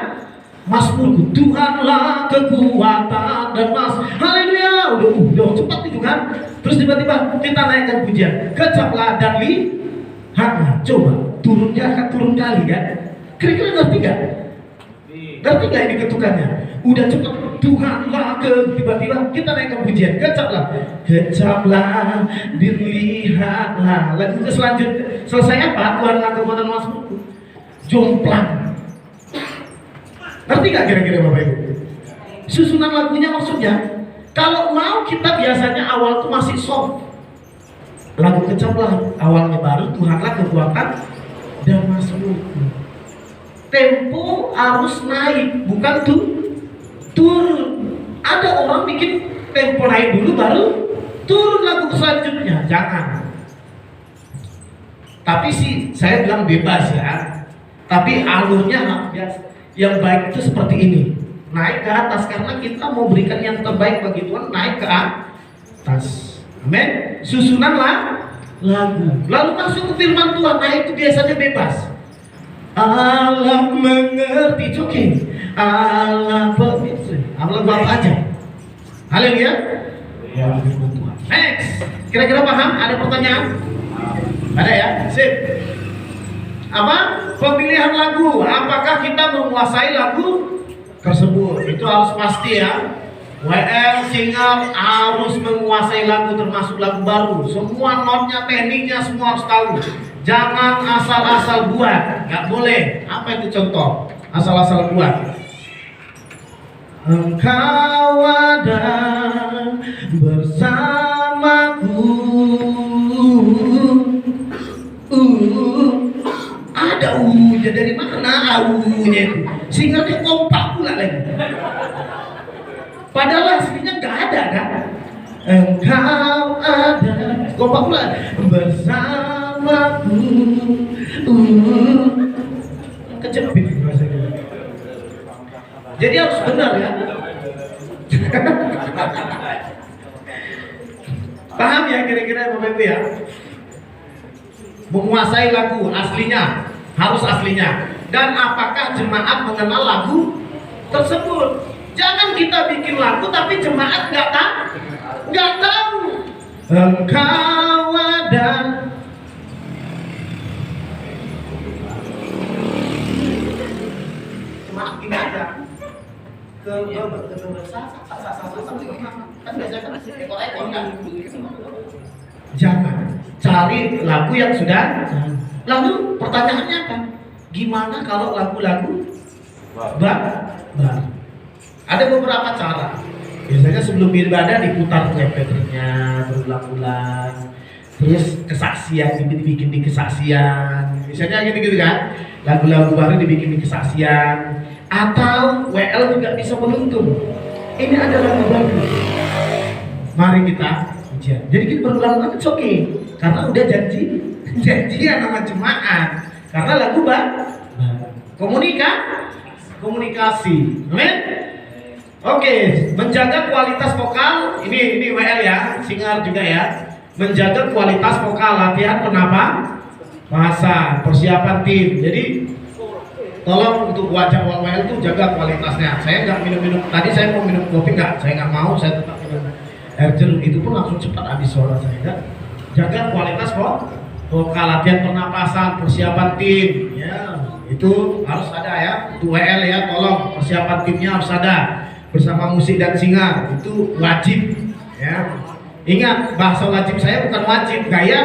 mazmurku. Tuhanlah kekuatan dan mazmurku. Haleluya. Udah cepat itu kan. Terus tiba-tiba kita naikkan pujian. Kecaplah dan lihatlah. Coba turunnya akan turun kali kan. Kira-kira ngerti gak? Ngerti gak ini ketukannya? Udah cepat. Tuhanlah tiba-tiba kita naikkan pujian. Kecaplah dilihatlah. Lagu selanjutnya selesai apa? Tuhanlah kekuatan mazmurku. Jomplang. Ngerti gak kira-kira Bapak Ibu? Susunan lagunya maksudnya, kalau mau kita biasanya awal tuh masih soft. Lagu kecaplah awalnya baru Tuhanlah kekuatan dan mazmurku. Tempo harus naik, bukan turun. Ada orang bikin tempo naik dulu baru turun lagu selanjutnya. Jangan. Tapi sih saya bilang bebas ya. Tapi alurnya yang baik itu seperti ini. Naik ke atas karena kita mau berikan yang terbaik bagi Tuhan, naik ke atas. Amin. Susunan lagu. Lalu masuk ke firman Tuhan. Nah itu biasanya bebas. Allah mengerti, oke. Okay. Allah berfirman. Allah apa aja. Haleluya. Ya, firman Tuhan. Next. Kira-kira paham? Ada pertanyaan? Ada ya? Sip. Apa? Pemilihan lagu. Apakah kita menguasai lagu tersebut? Itu harus pasti ya. WL singer harus menguasai lagu, termasuk lagu baru. Semua notnya, tekniknya semua harus tahu. Jangan asal-asal buat, nggak boleh. Apa itu contoh? Asal-asal buat. Engkau ada bersamaku. Ada nya dari mana? Nya itu singernya kompak pula lagi. Padahal aslinya nggak ada kan? Engkau ada kompak pula bersamaku. Kecepit bahasa gitu. Jadi harus benar ya. Paham ya kira-kira Bapak Ibu ya? Menguasai lagu aslinya, harus aslinya. Dan apakah jemaat mengenal lagu tersebut? Jangan kita bikin lagu tapi jemaat nggak tahu. Engkau ada. Jemaat gini aja. Kan biasanya kan ekor-ekor kan. Jangan cari lagu yang sudah. Lalu pertanyaannya apa? Gimana kalau lagu-lagu baru? Ada beberapa cara. Biasanya sebelum ibadah diputar MP3-nya berulang-ulang. Terus kesaksian dibikin di kesaksian. Misalnya gitu-gitu kan. Lagu-lagu baru dibikin di kesaksian. Atau WL juga bisa menuntun. Ini ada lagu baru. mari kita ujian. Jadi kita berulang-ulang itu oke, karena udah janjian sama jemaat. Karena lagu komunikasi, amin. Oke, menjaga kualitas vokal. Ini WL ya, singer juga ya. Menjaga kualitas vokal, latihan bahasa, persiapan tim. Jadi tolong untuk wajah WL itu jaga kualitasnya. Saya nggak minum tadi saya mau minum kopi nggak, saya nggak mau, saya tetap minum air jeruk, itu pun langsung cepat habis suara saya. Kan? Jaga kualitas vokal, latihan pernapasan, persiapan tim. Ya, itu harus ada ya. Untuk WL ya, tolong persiapan timnya harus ada bersama musik dan singer, itu wajib. Ya, ingat bahasa wajib saya bukan wajib, gaya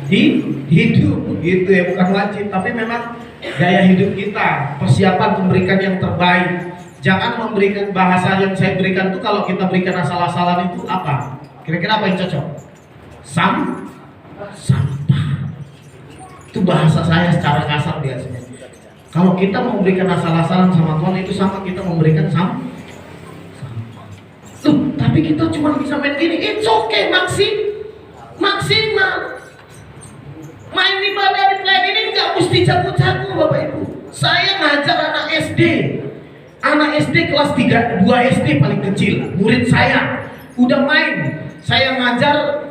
hidup gitu ya, bukan wajib, tapi memang gaya hidup kita, persiapan memberikan yang terbaik. Jangan memberikan bahasa yang saya berikan itu, kalau kita berikan asal-asalan itu apa? Kira-kira apa yang cocok? Sampah. Itu bahasa saya secara kasar biasanya. Kalau kita memberikan asal-asalan sama Tuhan, itu sama kita memberikan sampah. Tapi kita cuma bisa main gini, it's okay, maksimal. Main di badan ini nggak mesti jago-jago Bapak Ibu. Saya ngajar anak SD kelas 3, 2 SD paling kecil, murid saya udah main. Saya ngajar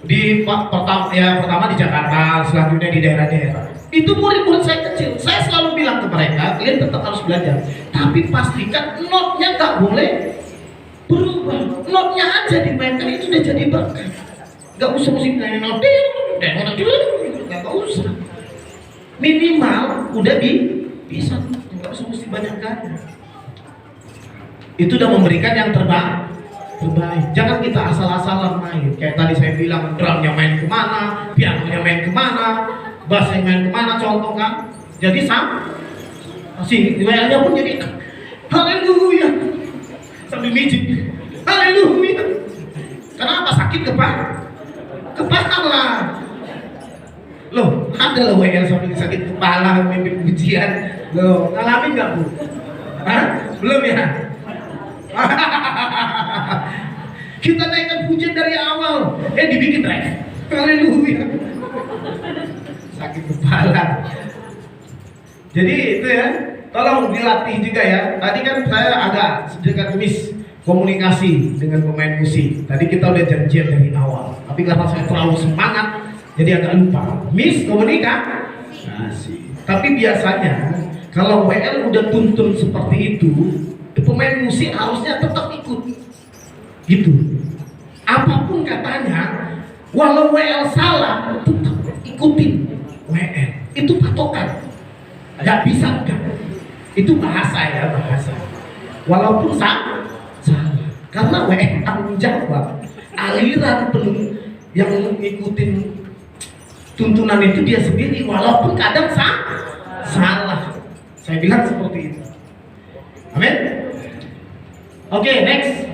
pertama di Jakarta, selanjutnya di daerah-daerah. Itu murid-murid saya kecil. Saya selalu bilang ke mereka, kalian tetap harus belajar, tapi pastikan notnya nggak boleh berubah. Notnya aja dimainkan, itu udah jadi berkah. Nggak usah musik not, nggak usah. Minimal udah bisa, nggak usah mesti banyak gaya. Itu udah memberikan yang terbaik. Jangan kita asal-asalan main. Kayak tadi saya bilang, drumnya main kemana, pianonya main kemana, bassnya main kemana, contoh kan. Jadi si WL-nya pun jadi haleluya sambil mijit, haleluya. Kenapa? Sakit kepala. Loh, ada loh WL sambil sakit kepala memimpin pujian. Loh, ngalamin nggak Bu? Hah? Belum ya? Kita naikkan pujian dari awal, dibikin drive. Haleluya. Sakit kepala. Jadi itu ya, tolong dilatih juga ya. Tadi kan saya agak sedikit miss komunikasi dengan pemain musik. Tadi kita udah janjian dari awal, tapi karena saya terlalu semangat, jadi agak lupa. Miss komunikasi. Tapi biasanya kalau WL udah tuntun seperti itu, pemain musik harusnya tetap ikut. Gitu. Apapun katanya, walau WL salah, tetap ikutin WL. Itu patokan. Gak bisa enggak. Itu bahasa ya, bahasa. Walaupun salah. Karena WL tanggung jawab. Aliran yang ngikutin tuntunan itu dia sendiri, walaupun kadang salah. Saya bilang seperti itu. Amin. Oke, next.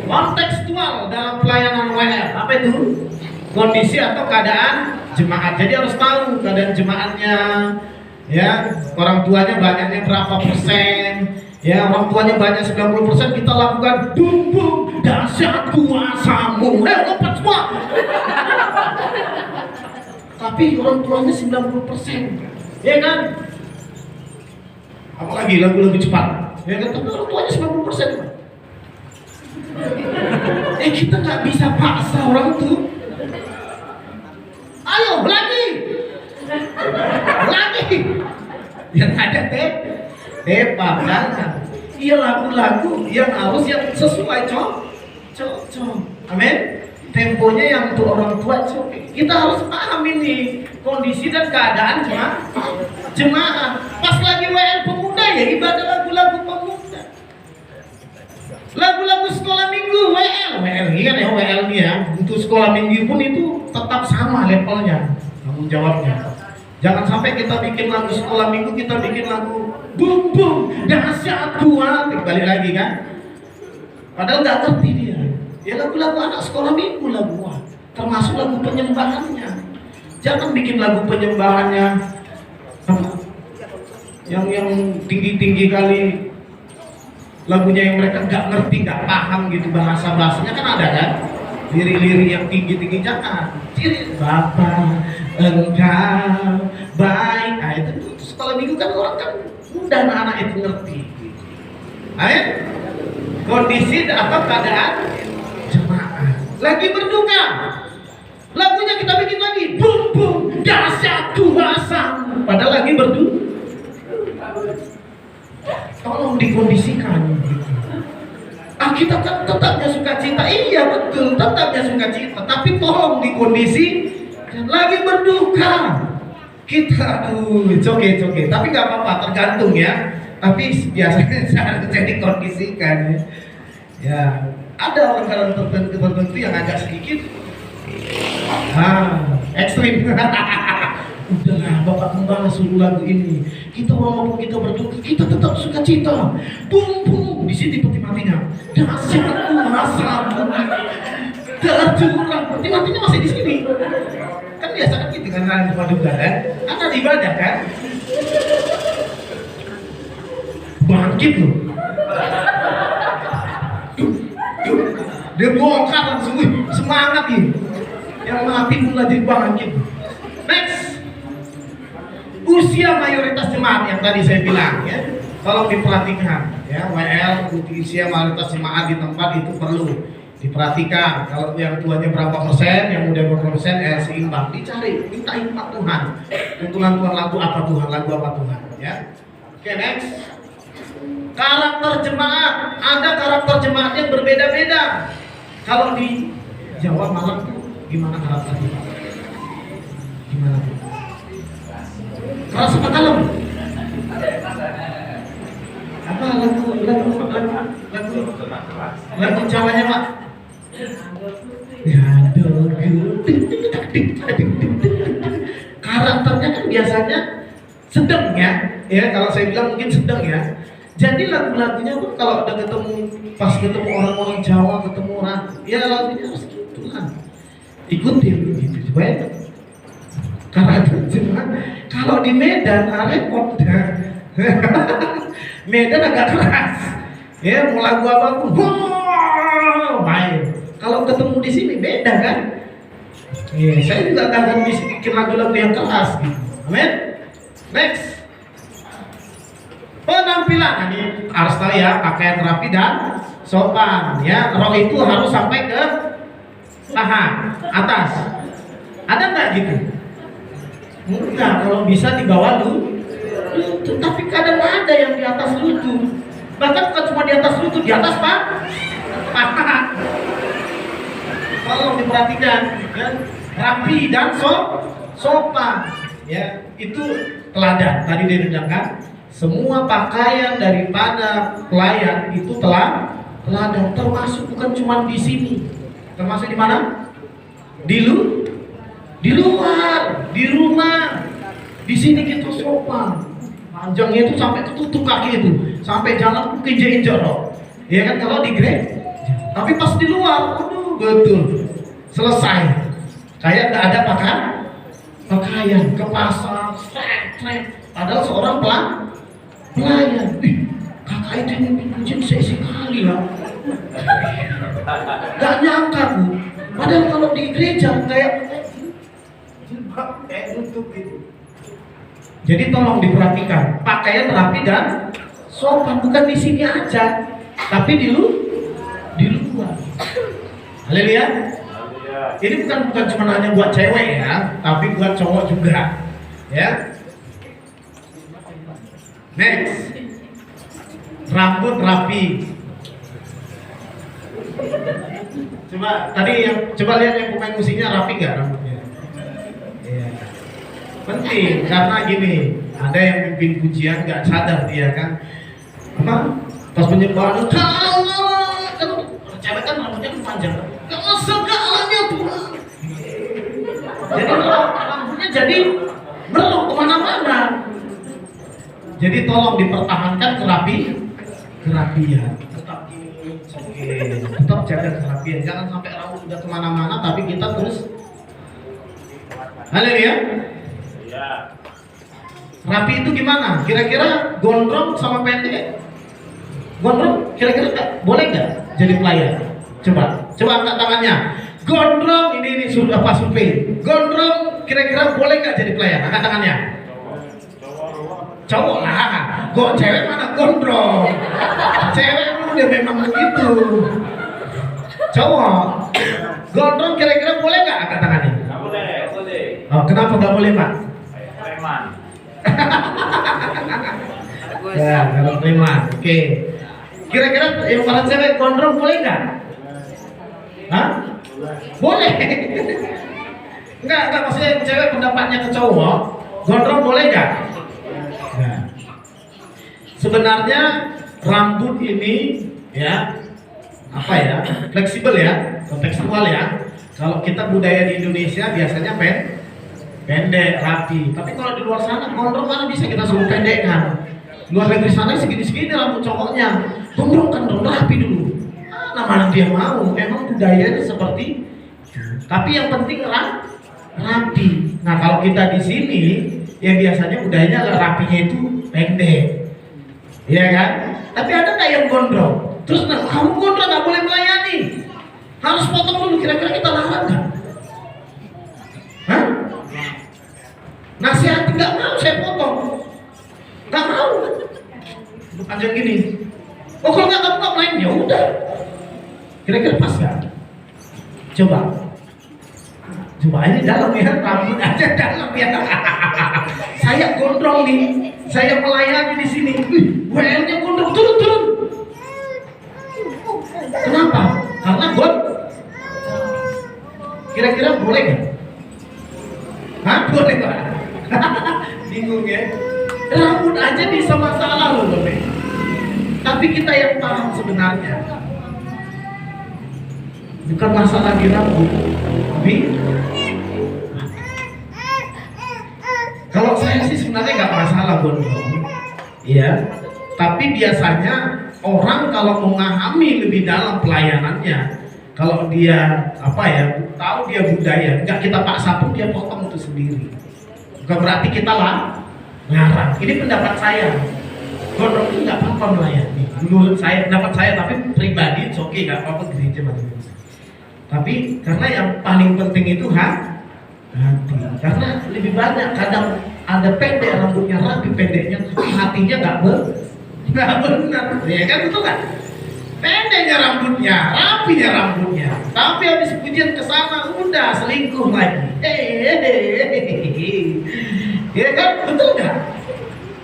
Kontekstual dalam pelayanan WL. Apa itu? Kondisi atau keadaan jemaat. Jadi harus tahu keadaan jemaatnya. Ya, orang tuanya banyaknya berapa persen. Ya, orang tuanya banyak 90%, kita lakukan bum dahsyat kuasamu. Lompat semua. Tapi orang tuanya 90%. Ya kan? Apalagi lagu-lagu cepat. Ya kan? Tapi orang tuanya 90%. Kita nggak bisa paksa orang tuh. Ayo, lagi. Yang ada tepat kan? Iya, lagu-lagu yang harus yang sesuai cocok. Amin. Temponya yang untuk orang tua cocok. Kita harus paham ini kondisi dan keadaan jemaah. Pas lagi WL pemuda ya ibadah lagu-lagu pemuda. Lagu-lagu sekolah minggu WL ini kan ya, WL ini ya. Untuk sekolah minggu pun itu tetap sama levelnya tanggung jawabnya. Jangan sampai kita bikin lagu sekolah minggu, kita bikin lagu bum dahsyat Tuhan, balik lagi kan? Padahal nggak ngerti dia. Ya lagu-lagu anak sekolah minggu lagu, termasuk lagu penyembahannya. Jangan bikin lagu penyembahannya yang tinggi kali. lagunya yang mereka nggak ngerti, nggak paham gitu bahasanya kan ada kan, lirik-lirik yang tinggi-tinggi jangan. Bapak engkau baik, nah itu sekolah minggu kan orang kan mudah anak-anak itu ngerti. Ayo, kondisi atau keadaan jemaah lagi berduka, lagunya kita bikin lagi, bum bum dahsyat Tuhan, padahal lagi berduka. Tolong dikondisikan gitu. Kita kan tetapnya sukacita, iya betul, tetapnya sukacita, tapi tolong dikondisi lagi berduka. Kita coke, tapi nggak apa-apa, tergantung ya. Tapi biasanya seharusnya dikondisikan ya. Ya, ada orang tertentu yang agak sedikit ekstrim. Udahlah, Bapak Gembala suruh lagu ini. Kita walaupun kita berduka, kita tetap sukacita. Bum bum, di sini peti matinya. Dahsyat kuasamu tercurah. Peti matinya masih di sini. Kan biasa kan gitu kan kalian paduka kan? Kan ada ibadah kan? Bangkit loh. Dia bongkar langsung, semangat ini. Yang mati mulai dibangkit. Next. Usia mayoritas jemaat yang tadi saya bilang ya, tolong diperhatikan ya. WL usia mayoritas jemaat di tempat itu perlu diperhatikan. Kalau yang tuanya berapa persen, yang muda berapa persen, seimbang. Dicari, minta hikmat Tuhan. Tuntunan Tuhan, lagu apa Tuhan, lagu apa Tuhan ya. Oke, next. Karakter jemaat, ada karakter jemaat yang berbeda-beda. Kalau di Jawa Malang tuh gimana karakternya? Gimana tuh? Keras apa kalem? Apa lagu Jawanya Pak? Ya, karakternya kan biasanya sedang ya kalau saya bilang mungkin sedang ya. Jadi lagu-lagunya pun kalau udah pas ketemu orang-orang Jawa, ketemu orang, ya lagunya harus gitu kan. Ikutin gitu supaya karakter jemaat. Kalau di Medan repot dah. Medan agak keras. Ya mau lagu apapun, main. Kalau ketemu di sini beda kan? Ya, saya juga akan bikin lagu-lagu yang keras gitu. Amin. Next. Penampilan ini harus tahu ya, pakaian rapi dan sopan ya. Rok itu harus sampai ke paha atas. Ada nggak gitu? Enggak, kalau bisa di bawah lutut. Tapi kadang ada yang di atas lutut. Bahkan bukan cuma di atas lutut, di atas paha. Tolong diperhatikan ya. Rapi dan sopan ya. Itu teladan. Tadi dia bilang kan, semua pakaian daripada pelayan itu teladan, termasuk bukan cuma di sini, termasuk di mana? Di luar, di rumah, di sini kita sopan, panjangnya itu sampai ketutup kaki itu, sampai jalan injek-injek loh, ya kan kalau di gereja. Tapi pas di luar, aduh betul, selesai, kayak nggak ada pakaian ke pasar, padahal seorang pelayan, kakak itu yang pujian saya sekali lah. Gak nyangka Bu. Padahal kalau di gereja kayak nutup gitu. Jadi tolong diperhatikan, pakaian rapi dan sopan, bukan di sini aja, tapi di luar. Haleluya. Ini bukan cuma hanya buat cewek ya, tapi buat cowok juga. Ya. Next, rambut rapi. Coba lihat yang pemain musiknya rapi nggak rambutnya? Iya. Penting karena gini, ada yang mimpin pujian nggak sadar dia kan, pas penyembahan kalau cewek kan rambutnya panjang, kalau segalanya Tuhan. Jadi rambutnya jadi berlok kemana-mana. Jadi tolong dipertahankan kerapian. Tetap jaga kerapian. Jangan sampai rambut udah kemana-mana tapi kita terus. Haleluya. Rapi itu gimana? Kira-kira gondrong sama pendek? Gondrong kira-kira boleh nggak jadi pelayan? Coba angkat tangannya. Gondrong ini sudah pas survei. Gondrong kira-kira boleh nggak jadi pelayan? Angkat tangannya. Cowok lah. Kok cewek mana gondrong? Cewek udah memang begitu. Cowok. Gondrong kira-kira boleh nggak? Angkat tangannya. Nggak boleh. Oh, kenapa nggak boleh, Pak? Preman. Ya, kalau preman. Oke. Kira-kira yang para cewek gondrong boleh nggak? Hah? Boleh. Enggak maksudnya yang cewek pendapatnya ke cowok, gondrong boleh nggak? Nah. Sebenarnya rambut ini ya apa ya? Fleksibel ya, kontekstual ya. Kalau kita budaya di Indonesia biasanya pendek, rapi. Tapi kalau di luar sana gondrong mana bisa kita suruh pendekkan. Luar negeri sana segini-segini rambut cowoknya, gondrong kan dong rapi dulu. Mana dia mau, emang budayanya seperti itu. Tapi yang penting rapi. Nah kalau kita di sini, ya biasanya budayanya rapinya itu pendek, ya kan? Tapi ada nggak yang gondrong? Terus nah, kamu gondrong nggak boleh melayani, harus potong dulu. Kira-kira kita larang nggak? Hah? Nasihati nggak mau saya potong, nggak mau. Panjang gini. Oh kalau nggak kamu nggak main ya udah. Kira-kira pas nggak? Coba ini dalam ya, rambut aja dalam ya. Saya gondrong nih, saya melayani di sini. WL-nya gondrong, turun. Kenapa? Karena kira-kira boleh nggak? Hah, boleh nggak? Bingung ya. Rambut aja bisa masalah loh, Bapak. Tapi kita yang paham sebenarnya. Bukan masalah di rambut, tapi kalau saya sih sebenarnya nggak masalah gondrong, iya. Tapi biasanya orang kalau memahami lebih dalam pelayanannya, kalau dia apa ya tahu dia budaya, nggak kita paksa pun dia potong itu sendiri. Bukan berarti kita larang. Ini pendapat saya. Gondrong itu nggak apa-apa melayani. Menurut saya, pendapat saya, tapi pribadi, oke nggak apa-apa gereja macam-macam. Tapi karena yang paling penting itu hati. Karena lebih banyak kadang ada pendek rambutnya rapi pendeknya, tapi hatinya nggak benar, ya kan betul kan? Pendeknya rambutnya, rapinya rambutnya, tapi habis pujian ke sana udah selingkuh lagi. Ya kan betul nggak?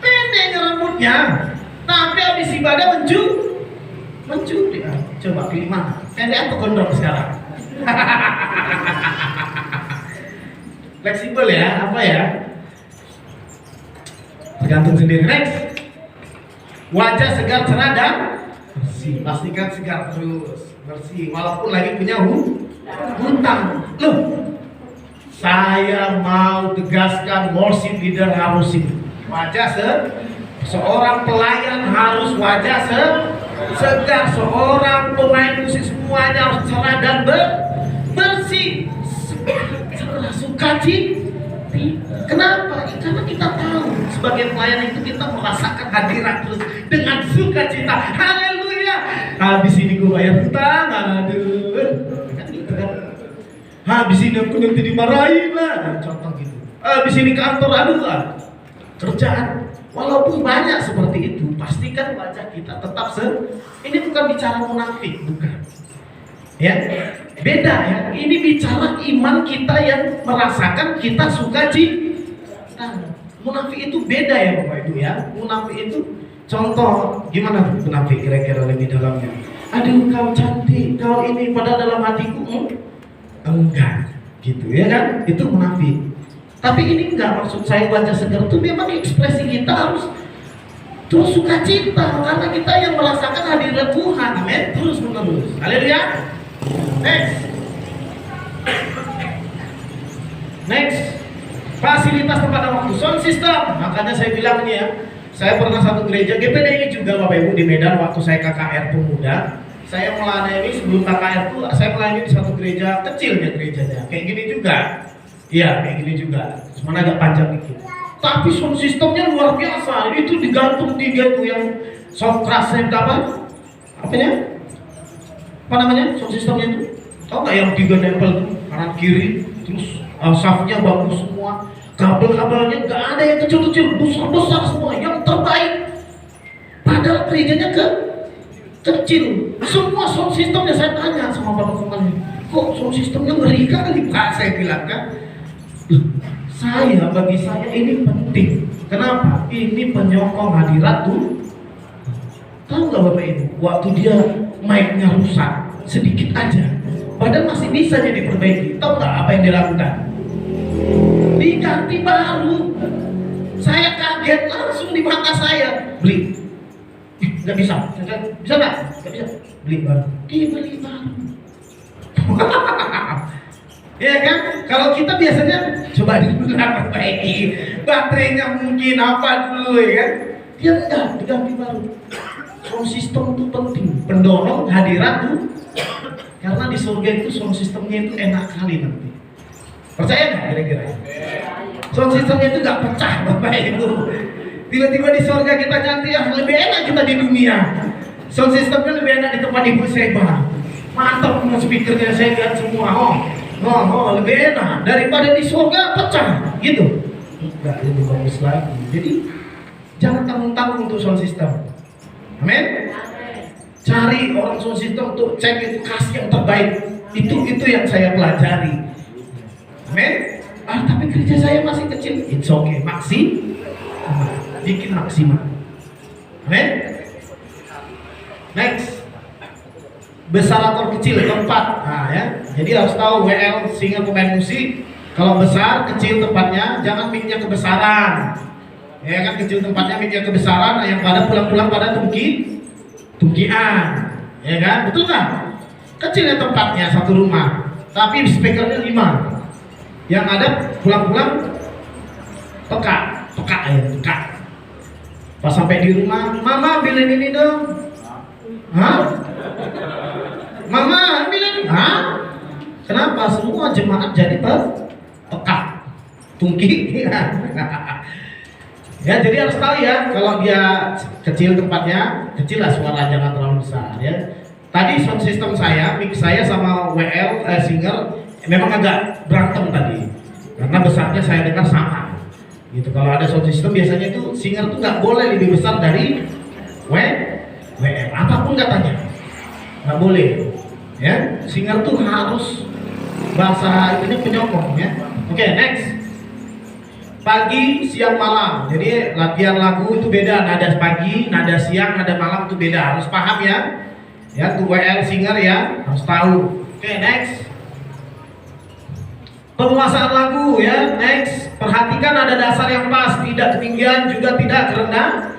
Pendeknya rambutnya, tapi habis ibadah mencuri. Coba pilih mana? Pendek atau gondrong sekarang? Fleksibel ya, apa ya? Tergantung sendiri. Next, wajah segar, cerah dan bersih. Pastikan segar terus, bersih. Walaupun lagi punya hutang. Loh, saya mau tegaskan worship leader harus ini. Wajah seorang pelayan harus wajah segar. Seorang pemain musik semuanya harus cerah dan bersih. Sukacita. Kenapa? Karena kita tahu sebagai pelayan itu kita merasakan hadirat terus dengan sukacita. Haleluya. Habis ini gue bayar hutang, aduh. Kan gitu kan. Habis ini aku nanti dimarahin lah. Contoh gitu. Habis ini kantor, aduh lah. Kerjaan. Walaupun banyak seperti itu, pastikan wajah kita tetap ini bukan bicara munafik, bukan. Ya, beda ya. Ini bicara iman kita yang merasakan kita sukacita. Munafik itu beda ya Bapak Ibu ya. Munafik itu contoh gimana munafik kira-kira lebih dalamnya. Aduh kau cantik, kau ini pada dalam hatiku enggak, gitu ya kan? Itu munafik. Tapi ini enggak, maksud saya wajah segar itu memang ekspresi kita harus terus sukacita karena kita yang merasakan hadirat Tuhan, amin, terus menerus. Haleluya. Next, fasilitas tempat waktu, sound system. Makanya saya bilang nih ya, saya pernah satu gereja GPD ini juga Bapak Ibu di Medan waktu saya KKR pemuda. Saya melayani sebelum KKR itu, saya melayani di satu gereja kecilnya gerejanya, kayak gini juga. Iya, kayak gini juga. Cuma agak panjang dikit. Tapi sound systemnya luar biasa. Itu digantung tiga tuh yang sound crush apa? apanya? Apa namanya? Sound systemnya itu? Tahu nggak yang 3 nempel kanan kiri, terus shaftnya bagus semua, kabel-kabelnya nggak ada yang kecil-kecil, besar-besar semua, yang terbaik. Padahal gerejanya kecil. Semua sound systemnya saya tanya sama bapak kemarin, kok sound systemnya ngeri kali Pak? Saya bilang kan, bagi saya ini penting. Kenapa? Ini penyokong hadirat tuh. Tahu nggak bapak ibu? Waktu dia mic-nya rusak sedikit aja, padahal masih bisa jadi diperbaiki. Tahu nggak apa yang dilakukan? Diganti baru. Saya kaget langsung di mata saya. Beli. Nggak bisa. Bisa nggak? Nggak bisa. Beli baru. Dibeli baru. Ya kan? Kalau kita biasanya coba diperbaiki, baterainya mungkin apa dulu ya kan? Dia enggak, diganti baru. Sound system itu penting, pendorong hadirat tuh. Karena di surga itu sound systemnya itu enak kali nanti. Percaya nggak kira-kira? Sound systemnya itu nggak pecah bapak ibu. Tiba-tiba di surga kita nanti lebih enak kita di dunia. Sound systemnya lebih enak di tempat ibu saya. Mantap semua speakernya, saya lihat semua. Lebih enak daripada di surga pecah gitu. Enggak, lebih bagus lagi. Jadi jangan tanggung-tanggung untuk sound system. Amin. Cari orang sound system untuk cek itu, kasih yang terbaik. Itu yang saya pelajari. Amin. Tapi gereja saya masih kecil. It's okay, bikin maksimal. Amin. Next. Besar atau kecil tempat. Nah ya. Jadi harus tahu WL singer pemain musik. Kalau besar, kecil tempatnya, jangan mic-nya kebesaran. Ya kan, kecil tempatnya, mic-nya kebesaran, yang pada pulang-pulang pada tungkian. Ya kan, betul nggak? Kecilnya tempatnya satu rumah, tapi speakernya 5. Yang ada pulang-pulang peka. Pas sampai di rumah, mama ambilin ini dong. Hah? Mama ambilin? Hah? Kenapa? Semua jemaat jadi peka, tungki. Ya, jadi harus tahu ya, kalau dia kecil tempatnya, kecil lah suara, jangan terlalu besar ya. Tadi sound system saya, mic saya sama WL singer memang agak berantem tadi, karena besarnya saya dengar sama. Gitu. Kalau ada sound system biasanya itu singer tuh nggak boleh lebih besar dari WL, apapun katanya, nggak boleh. Ya, singer tuh harus bahasa ini penyokong ya. Oke, next. Pagi, siang, malam. Jadi latihan lagu itu beda. Nada pagi, nada siang, nada malam itu beda. Harus paham ya. Ya, tuh WL singer ya, harus tahu. Oke, next. Penguasaan lagu ya. Next. Perhatikan nada dasar yang pas, tidak ketinggian juga tidak kerendah.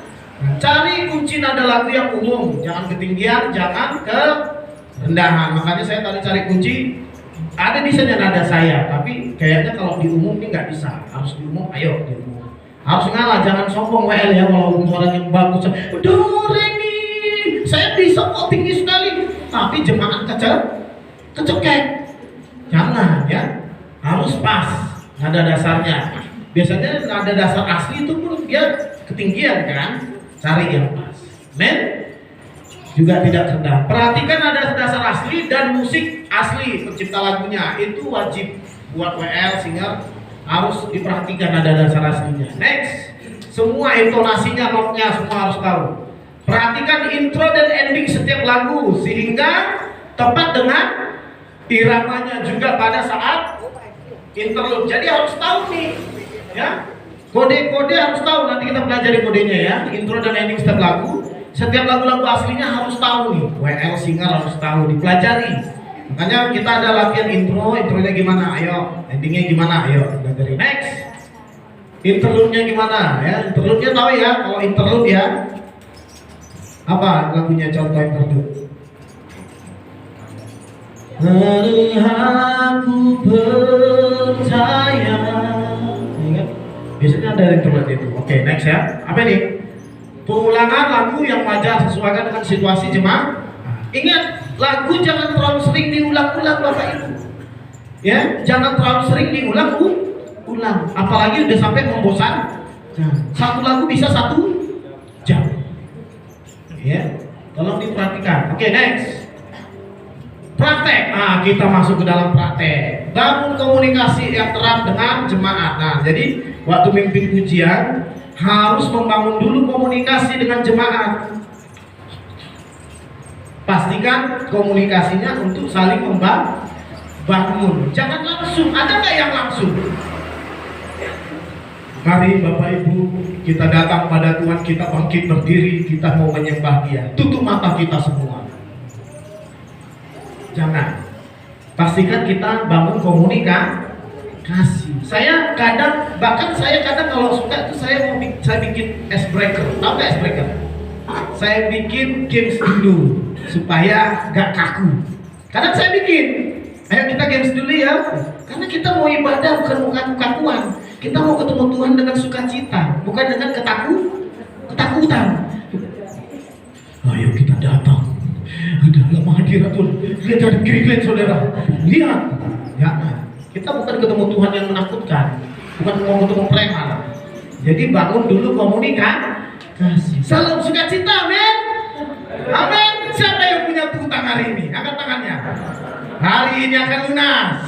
Cari kunci nada lagu yang umum, jangan ketinggian, jangan kerendahan. Makanya saya tadi cari kunci. Ada bisanya nada saya, tapi kayaknya kalau di umum ini nggak bisa. Harus di umum, ayo di umum. Harus ngalah, jangan sombong WL ya, walaupun orang yang bagus. Do re mi, saya bisa kok tinggi sekali, tapi jemaat kecekek. Jangan ya, harus pas nada dasarnya. Biasanya nada dasar asli itu pun dia ketinggian kan, cari yang pas. Men juga tidak rendah. Perhatikan nada dasar asli dan musik asli pencipta lagunya, itu wajib buat WL singer, harus diperhatikan nada dasar aslinya. Next, semua intonasinya, notnya semua harus tahu. Perhatikan intro dan ending setiap lagu sehingga tepat dengan iramanya juga pada saat interlude. Jadi harus tahu nih ya, kode-kode harus tahu. Nanti kita pelajari kodenya ya, intro dan ending setiap lagu. Setiap lagu-lagu aslinya harus tahu nih, WL singer harus tahu, dipelajari. Makanya kita ada latihan intronya gimana, ayo, endingnya gimana, ayo, pelajari. Next, interlude-nya gimana ya, interlude-nya tahu ya, kalau interlude ya, apa lagunya contoh interlude? Mari aku percaya, ingat? Biasanya ada interlude itu. Oke, next ya, apa ini? Pengulangan lagu yang wajar sesuaikan dengan situasi jemaah. Ingat, lagu jangan terlalu sering diulang-ulang Bapak Ibu. Ya, jangan terlalu sering diulang-ulang. Apalagi udah sampai membosankan. Satu lagu bisa 1 jam. Ya. Tolong diperhatikan. Oke, next. Praktek. Nah, kita masuk ke dalam praktek. Bangun komunikasi yang erat dengan jemaat. Nah, jadi waktu mimpin pujian harus membangun dulu komunikasi dengan jemaat. Pastikan komunikasinya untuk saling membangun. Jangan langsung. Ada nggak yang langsung? Mari Bapak Ibu, kita datang pada Tuhan, kita bangkit berdiri, kita mau menyembah Dia. Tutup mata kita semua. Jangan. Pastikan kita bangun komunikasi. Saya kadang kalau suka itu saya bikin ice breaker. Tahu nggak ice breaker? Saya bikin games dulu supaya gak kaku. Kadang saya bikin, ayo kita games dulu ya. Karena kita mau ibadah bukan mau kaku-kakuan. Kita mau ketemu Tuhan dengan sukacita, bukan dengan ketakutan. Ayo kita datang. Ada lama hadirat Tuhan. Lihat ada kiri saudara. Lihat. Ya, kita bukan ketemu Tuhan yang menakutkan, bukan mau ketemu preman. Jadi bangun dulu komunikasi. Salam sukacita, amin. Amin. Siapa yang punya utang hari ini? Angkat tangannya. Hari ini akan lunas.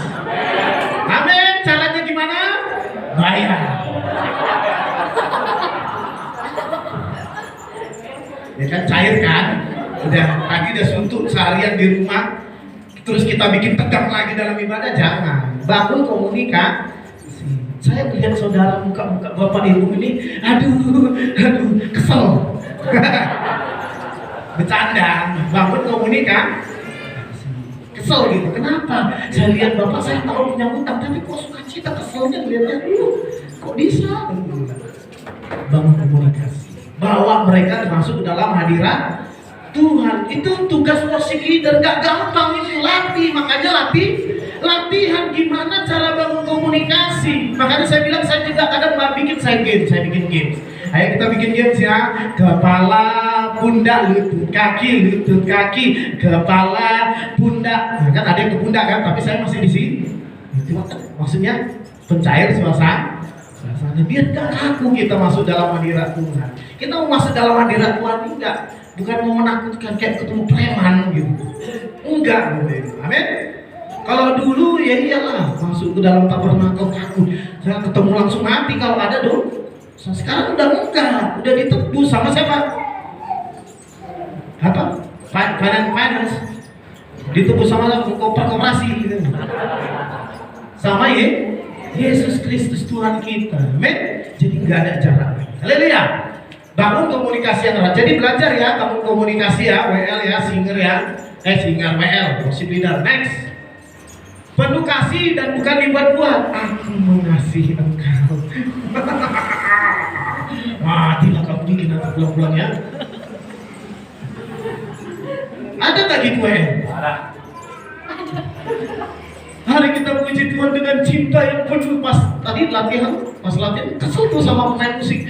Amin. Caranya gimana? Bayar. Ya kan cair kan? Tadi udah suntuk seharian di rumah, terus kita bikin tegang lagi dalam ibadah. Jangan. Bangun komunikasi. Saya melihat saudara muka-muka Bapak Ibu ini, aduh, kesel. Bercanda. Bangun komunikasi. Kesel gitu. Kenapa? Saya lihat Bapak, saya tahu punya utang, tapi kok sukacita, keselnya lihatnya, kok bisa? Bangun komunikasi. Bawa mereka masuk ke dalam hadirat Tuhan. Itu tugas worship leader, gak gampang ini, latih. Makanya latihan gimana cara bangun komunikasi. Makanya saya bilang, saya juga kadang saya bikin games. Ayo kita bikin games ya. Kepala, pundak, lutut kaki, kepala, pundak. Nah, kan ada yang ke pundak kan, tapi saya masih di sini. Itu maksudnya pencair suasana. Biar gak kaku kita masuk dalam hadirat Tuhan. Kita mau masuk dalam hadirat Tuhan enggak, bukan mau menakutkan kayak ketemu preman gitu. Enggak, amin. Kalau dulu ya iyalah masuk ke dalam tabernakel kaku. Saya ketemu langsung mati kalau ada dong. Sekarang udah enggak, udah ditebus sama siapa? Apa? Finance. Ditebus sama koperasi gitu. Sama Yesus Kristus Tuhan kita. Amin. Jadi nggak ada jarak. Haleluya. Bangun komunikasi yang erat. Jadi belajar ya, bangun komunikasi ya, WL ya, singer WL, worship leader. Next. Penuh kasih dan bukan dibuat-buat. Aku mengasihi engkau. Matilah kamu bikin aku pulang-pulang ya. Ada nggak gitu ya? Hari kita puji Tuhan dengan cinta yang penuh. Pas latihan kesel tuh sama pemain musik.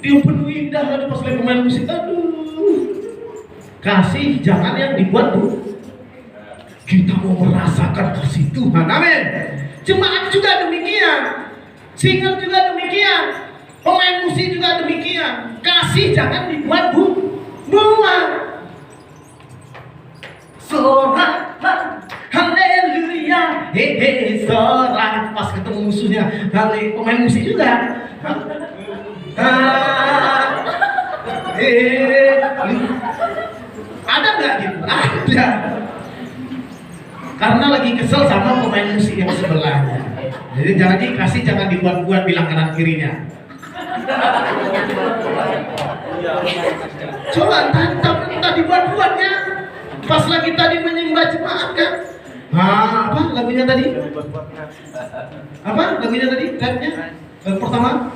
Dia penuh indah, ada pas lagi pemain musik. Aduh. Kasih jangan yang dibuat tuh. Kita mau merasakan kasih Tuhan. Amin. Jemaat juga demikian. Singer juga demikian. Pemain musik juga demikian. Kasih jangan dibuat buat. Sorak, haleluya, sorak. Pas ketemu musuhnya, pemain musik juga. Ada nggak gitu? Ada. Karena lagi kesel sama pemain musik yang sebelahnya. Jadi jangan dibuat-buat bilang kanan kirinya. Coba minta dibuat-buatnya. Pas lagi tadi menyembah jemaat kan. Apa lagunya tadi? Apa lagunya tadi? Rapnya? Pertama.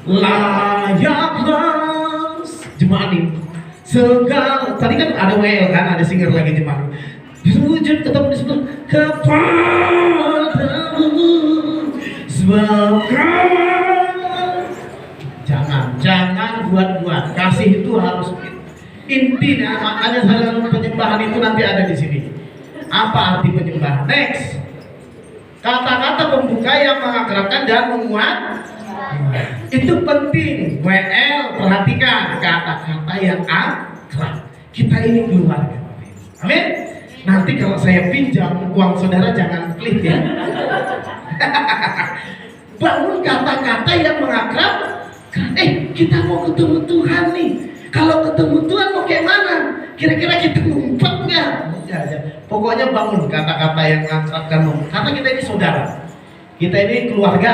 Layaklah jemaat ini. Segala tadi kan ada WL kan, ada singer lagi jemaat. Sujud ketemu di sebelah kepadamu sebab jangan buat-buat. Kasih itu harus intinya. Makanya dalam penyembahan itu nanti ada di sini. Apa arti penyembahan? Next. Kata-kata pembuka yang mengakrabkan dan menguat. Itu penting. WL perhatikan kata-kata yang akrab. Kita ini keluarga. Amin. Nanti kalau saya pinjam uang saudara jangan klik ya. Bangun kata-kata yang mengakrab. Kita mau ketemu Tuhan nih. Kalau ketemu Tuhan mau kayak mana? Kira-kira kita ngumpet nggak? Ya. Pokoknya bangun kata-kata yang mengakrabkan. Karena kita ini saudara. Kita ini keluarga.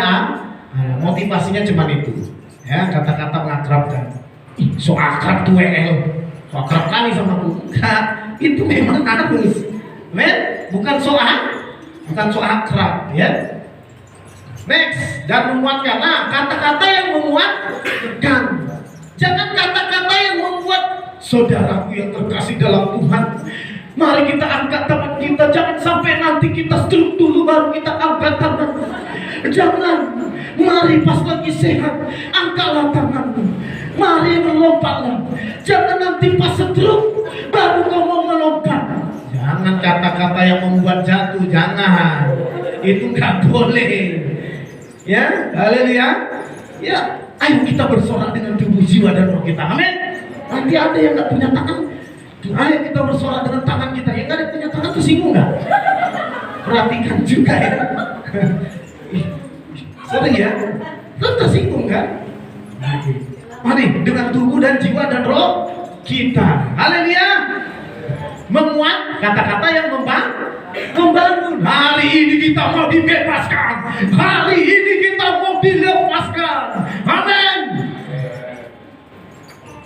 Motivasinya cuma itu. Ya, kata-kata mengakrabkan. So akrab tuh WL. So akrab kali sama aku. Itu memang harus. Bukan so akrab ya. Next, dan menguatkan. Nah, kata-kata yang menguatkan. Jangan kata-kata yang membuat saudaraku yang terkasih dalam Tuhan. Mari kita angkat tangan kita. Jangan sampai nanti kita setruk dulu baru kita angkat tangan. Jangan. Mari pas lagi sehat, angkatlah tanganmu. Mari melompatlah. Jangan nanti pas setruk baru kau mau melompat. Jangan kata-kata yang membuat jatuh. Jangan. Itu nggak boleh. Ya, haleluya. Ya, ayo kita bersorak dengan tubuh, jiwa dan roh kita. Amin. Nanti ada yang nggak punya tangan, ayo kita bersorak dengan tangan kita. Yang nggak ada punya tangan tersinggung nggak? Perhatikan juga ya. Sorry ya, tersinggung kan? Mari dengan tubuh dan jiwa dan roh kita. Haleluya. Menguat kata-kata yang membangun. Hari ini kita mau dibebaskan. Hari ini kita mau dilepaskan. Amin.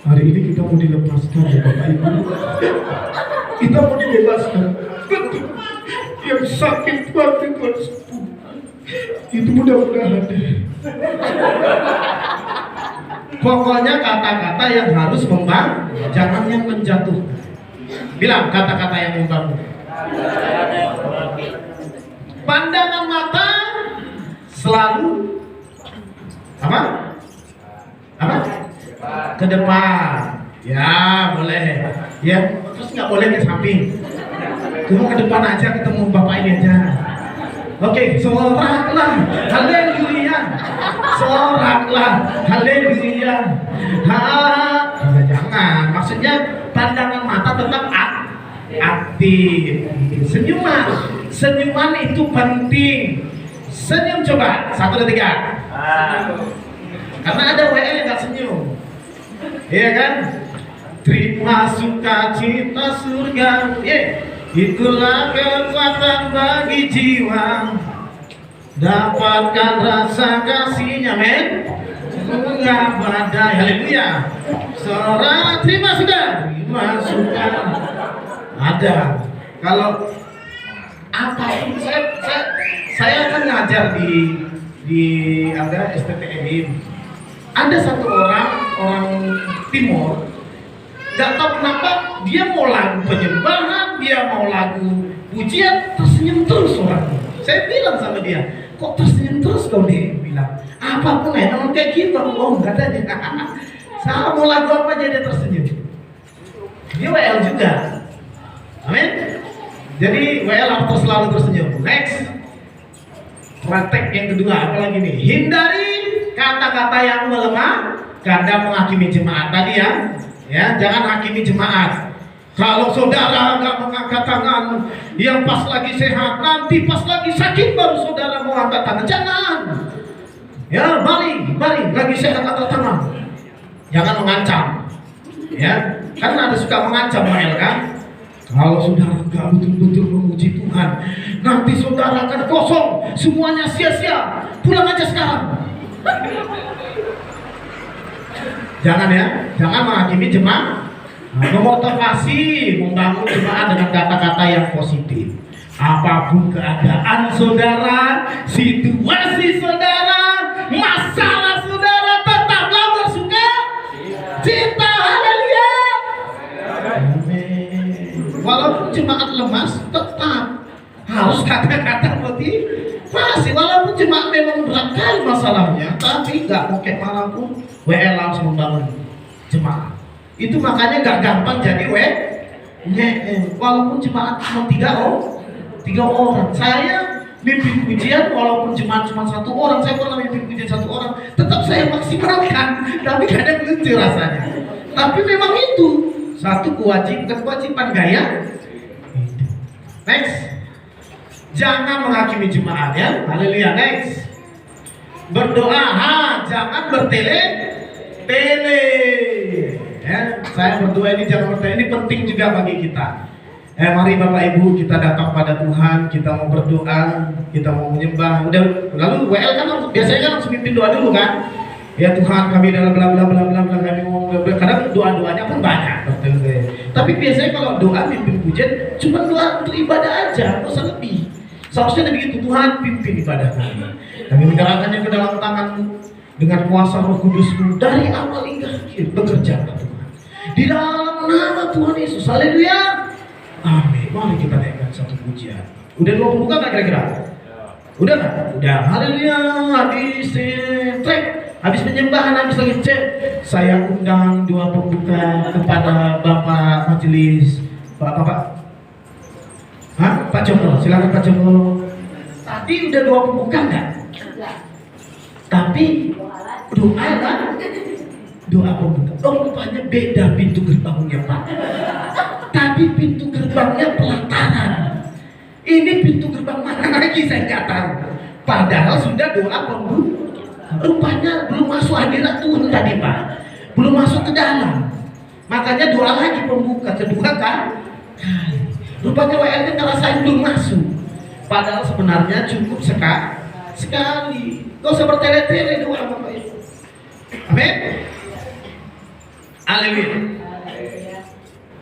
Hari ini kita mau dilepaskan ya Bapak Ibu. Kita mau dibebaskan. Yang sakit hati Tuhan sembuh. Itu mudah-mudahan deh. Pokoknya kata-kata yang harus membangun, jangan yang menjatuhkan. Bilang kata-kata yang membangun. Pandangan mata selalu apa? Ke depan. Ya boleh. Ya terus nggak boleh ke samping. Cuma ke depan aja ketemu bapak ini aja. Oke, soraklah, haleluya. Soraklah, haleluya. Jangan. Maksudnya pandangan mata tetap aktif. Senyuman itu penting. Senyum coba 1, 2, 3. Karena ada WL yang nggak senyum. Iya kan? Terima sukacita surga. Itulah kekuatan bagi jiwa. Dapatkan rasa kasihnya, men. Enggak badai, haleluya. Sorak, terima suka. Ada. Kalau apa itu saya akan ngajar di ada STTM. Ada satu orang timur, nggak tahu kenapa dia mau lagu penyembahan, dia mau lagu pujian, tersenyum terus orangnya. Saya bilang sama dia, kok tersenyum terus kau nih? Bilang, apapun emang kayak gitu. Oh nggak ada dia. Saya mau lagu apa aja dia tersenyum. Dia WL juga. Amin. Jadi WL harus selalu tersenyum. Next, praktek yang kedua apalagi nih? Hindari kata-kata yang melemah karena menghakimi jemaat tadi ya, jangan hakimi jemaat. Kalau saudara nggak mengangkat tangan, yang pas lagi sehat, nanti pas lagi sakit baru saudara mau angkat tangan. Jangan. Ya, mari lagi sehat angkat tangan. Jangan mengancam. Ya, karena ada suka mengancam Mael kan. Kalau saudara nggak betul-betul memuji Tuhan, nanti saudara akan kosong, semuanya sia-sia. Pulang aja sekarang. Jangan ya, jangan menghakimi jemaat. Memotivasi, membangun jemaat dengan kata-kata yang positif. Apapun keadaan saudara, situasi saudara, masalah saudara, tetaplah bersuka cita. Haleluya. Walaupun jemaat lemas, tetap harus kata-kata motivasi. Walaupun jemaat memang berat kali masalahnya, tapi nggak mau kayak manapun, WL harus membangun jemaat. Itu makanya nggak gampang jadi walaupun jemaat cuma 3 orang. Saya mimpin pujian walaupun jemaat cuma 1 orang, saya pernah mimpin pujian 1 orang, tetap saya maksimalkan. Tapi kadang lucu rasanya. Tapi memang itu Satu kewajiban gaya. Next. Jangan menghakimi jemaat ya. Haleluya. Next. Berdoa, jangan bertele-tele. Ya, saya berdoa ini jangan bertele. Ini penting juga bagi kita. Mari Bapak Ibu kita datang pada Tuhan, kita mau berdoa, kita mau menyembah. Udah, lalu WL kan biasanya kan langsung mimpin doa dulu kan? Ya Tuhan kami dalam bla bla bla bla bla kami mau kadang doanya pun banyak. Tapi biasanya kalau doa mimpin pujian cuma doa untuk ibadah aja, nggak usah lebih. Seharusnya begitu, Tuhan pimpin ibadah kami. Kami menyerahkannya ke dalam tangan-Mu dengan kuasa Roh Kudus-Mu dari awal hingga akhir bekerja Tuhan. Di dalam nama Tuhan Yesus. Haleluya. Amin. Mari kita naikkan satu pujian. Udah 2 pembuka nggak kira-kira? Udah nggak? Udah. Haleluya. Habis track, habis penyembahan, habis lagi cek. Saya undang 2 pembuka kepada Bapak Majelis. Pak? Pak Joko, silakan Pak Joko. Tadi udah 2 pembuka nggak? Tapi doa kan? Doa pembuka. Oh rupanya beda pintu gerbangnya Pak. Tadi pintu gerbangnya pelataran. Ini pintu gerbang mana lagi saya nggak tahu. Padahal sudah doa pembuka. Rupanya belum masuk hadirat Tuhan tadi Pak. Belum masuk ke dalam. Makanya doa lagi pembuka kedua kan? Rupanya WL-nya ngerasain belum masuk. Padahal sebenarnya cukup sekali. Gak usah bertele-tele doa Bapak Ibu. Amin. Haleluya.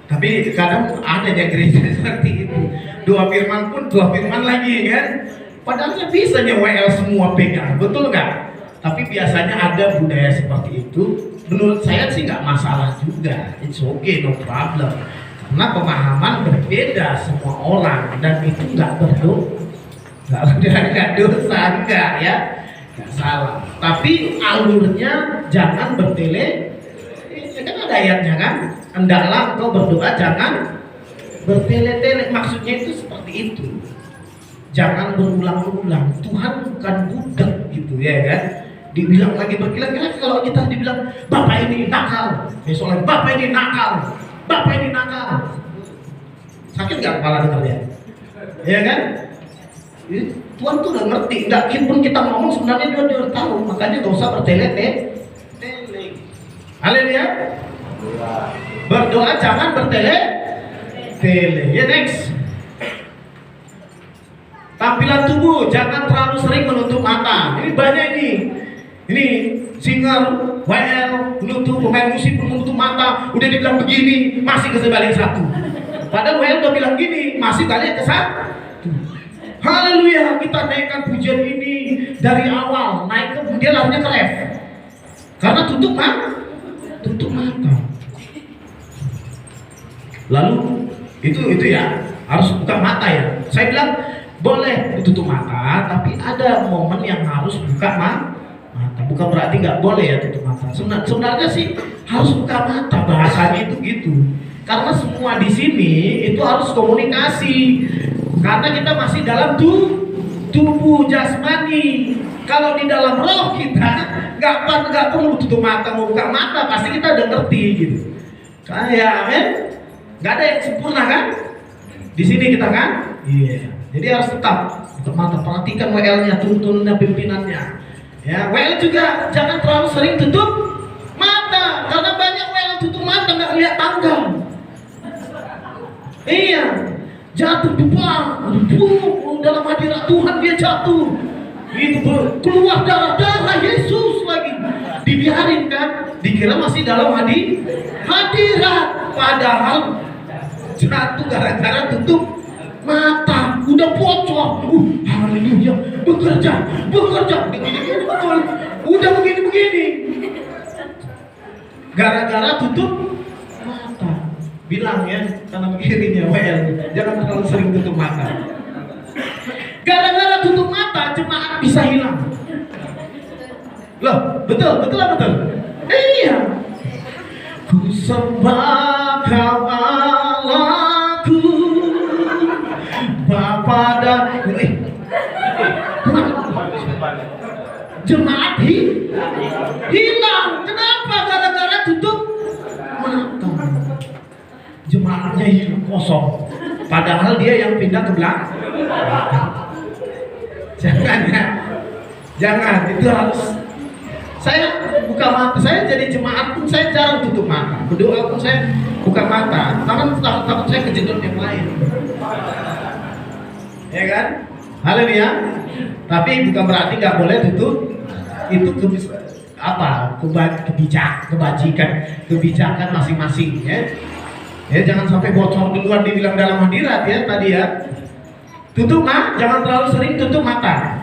Tapi kadang ada yang gereja seperti itu. Doa firman pun doa firman lagi kan. Padahal bisa WL semua pegang, betul nggak? Tapi biasanya ada budaya seperti itu. Menurut saya sih nggak masalah juga. It's okay, no problem. Karena pemahaman berbeda semua orang dan itu nggak dosa, enggak ya, nggak salah. Tapi alurnya jangan bertele. Kan ada ayatnya kan, hendaklah engkau berdoa jangan bertele-tele. Maksudnya itu seperti itu. Jangan berulang-ulang. Tuhan bukan budak gitu ya kan. Dibilang lagi berkira-kira kalau kita dibilang Bapak ini nakal, besok lagi Bapak ini nakal. Bapak ini nakal. Sakit gak kepala dengarnya? Ya kan? Tuhan tuh udah ngerti. Gak pun kita ngomong sebenarnya dia udah tahu. Makanya gak usah bertele-tele. Haleluya. Berdoa jangan bertele-tele. Ya next. Tampilan tubuh jangan terlalu sering menutup mata. Ini banyak ini. Ini singer, WL, menutup, pemain musik menutup mata, udah dibilang begini, masih ke sebalik satu. Padahal WL udah bilang gini, masih balik ke satu. Haleluya, kita naikkan pujian ini dari awal, naik ke dia lalunya ke ref. Karena tutup mata. Lalu itu ya, harus buka mata ya. Saya bilang boleh tutup mata, tapi ada momen yang harus buka mata. Bukan berarti nggak boleh ya tutup mata. Sebenarnya sih harus buka mata, bahasanya itu gitu. Karena semua di sini itu harus komunikasi. Karena kita masih dalam tubuh jasmani. Kalau di dalam roh kita nggak perlu tutup mata, mau buka mata pasti kita udah ngerti gitu. Kayak amin. Nggak ada yang sempurna kan? Di sini kita kan? Iya. Jadi harus tetap tutup mata. Perhatikan WL-nya, tuntunnya, pimpinannya. Ya, WL juga jangan terlalu sering tutup mata, karena banyak WL tutup mata nggak lihat tangga. Iya, jatuh di dalam hadirat Tuhan dia jatuh. Itu keluar darah Yesus lagi. Dibiarin kan, dikira masih dalam hadirat, padahal jatuh gara-gara tutup mata. Udah bocor, haleluya, bekerja, udah begini, gara-gara tutup mata. Bilang ya, kanan kirinya WL, jangan terlalu sering tutup mata. Gara-gara tutup mata, jemaat bisa hilang. Loh, betul. Iya. Ku sembah Kau Allahku, Bapa dan jemaat hilang. Kenapa? Gara-gara tutup mata. otaknya hidup kosong. Padahal dia yang pindah ke belakang. Jangan ya. Jangan, itu harus. Saya buka mata, saya jadi jemaat pun saya jarang tutup mata. Berdoa pun saya buka mata. Takut saya kejedot yang lain. Ya kan? Haleluya. Tapi bukan berarti nggak boleh tutup. Itu kebijakan masing-masing ya. Ya jangan sampai bocor duluan dibilang dalam hadirat ya tadi ya. Tutup jangan terlalu sering tutup mata.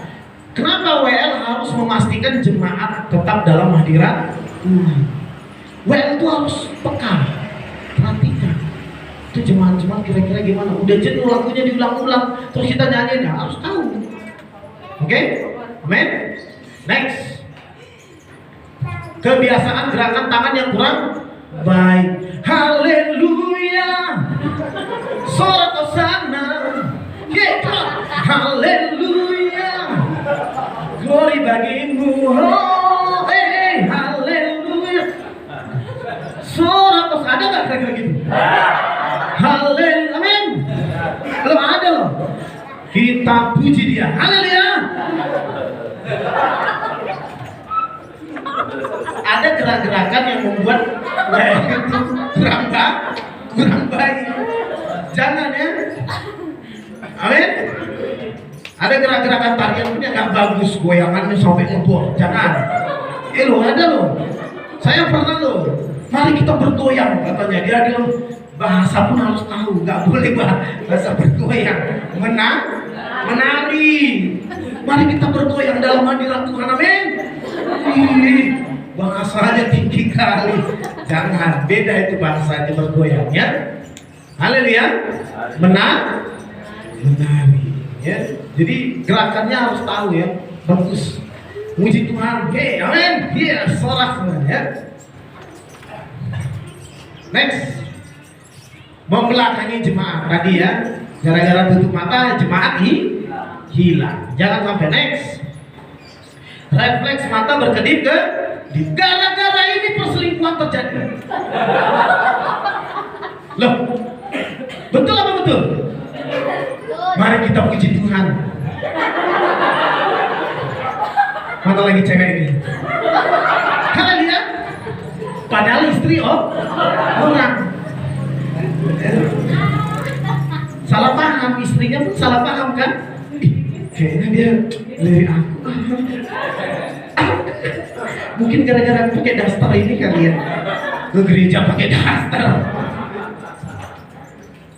Kenapa WL harus memastikan jemaat tetap dalam hadirat Tuhan? WL itu harus peka, perhatikan. Itu jemaat-jemaat kira-kira gimana? Udah jenuh lagunya diulang-ulang, terus kita nyanyiin, harus tahu. Oke? Amin. Next. Kebiasaan gerakan tangan yang kurang baik. Haleluya. Sorak Hosana. Haleluya. Glory bagimu. Oh, haleluya. Sorak Hosana. Ada nggak kira-kira gitu? Haleluya. Amin. Belum ada loh. Kita puji dia. Haleluya. Ada gerak-gerakan yang membuat itu kurang baik. Jangan ya. Amin. Ada gerak-gerakan tarian pun yang gak bagus, goyangannya sampai ngebor. Jangan. Loh ada loh. Saya pernah loh. Mari kita bergoyang katanya. Dia bilang bahasa pun harus tahu. Gak boleh bahasa bergoyang. Menari. Mari kita bergoyang dalam hadirat Tuhan. Amin. Bahasanya tinggi kali. Jangan, beda itu bahasanya bergoyang ya. Haleluya. Menari ya. Jadi gerakannya harus tahu ya. Bagus. Muji Tuhan. Amin. Sorak ya. Next. Membelakangi jemaat tadi ya. Gara-gara tutup mata jemaat hilang. Jangan sampai. Next. Refleks mata berkedip ke gara-gara ini perselingkuhan terjadi. Loh, betul apa betul? Mari kita puji Tuhan. Mana lagi cewek ini? Kalian lihat? Padahal istri orang. Salah paham, istrinya pun salah paham kan? Kayaknya dia lebih aku. Mungkin gara-gara pakai daster ini kali ya. Ke gereja pakai daster.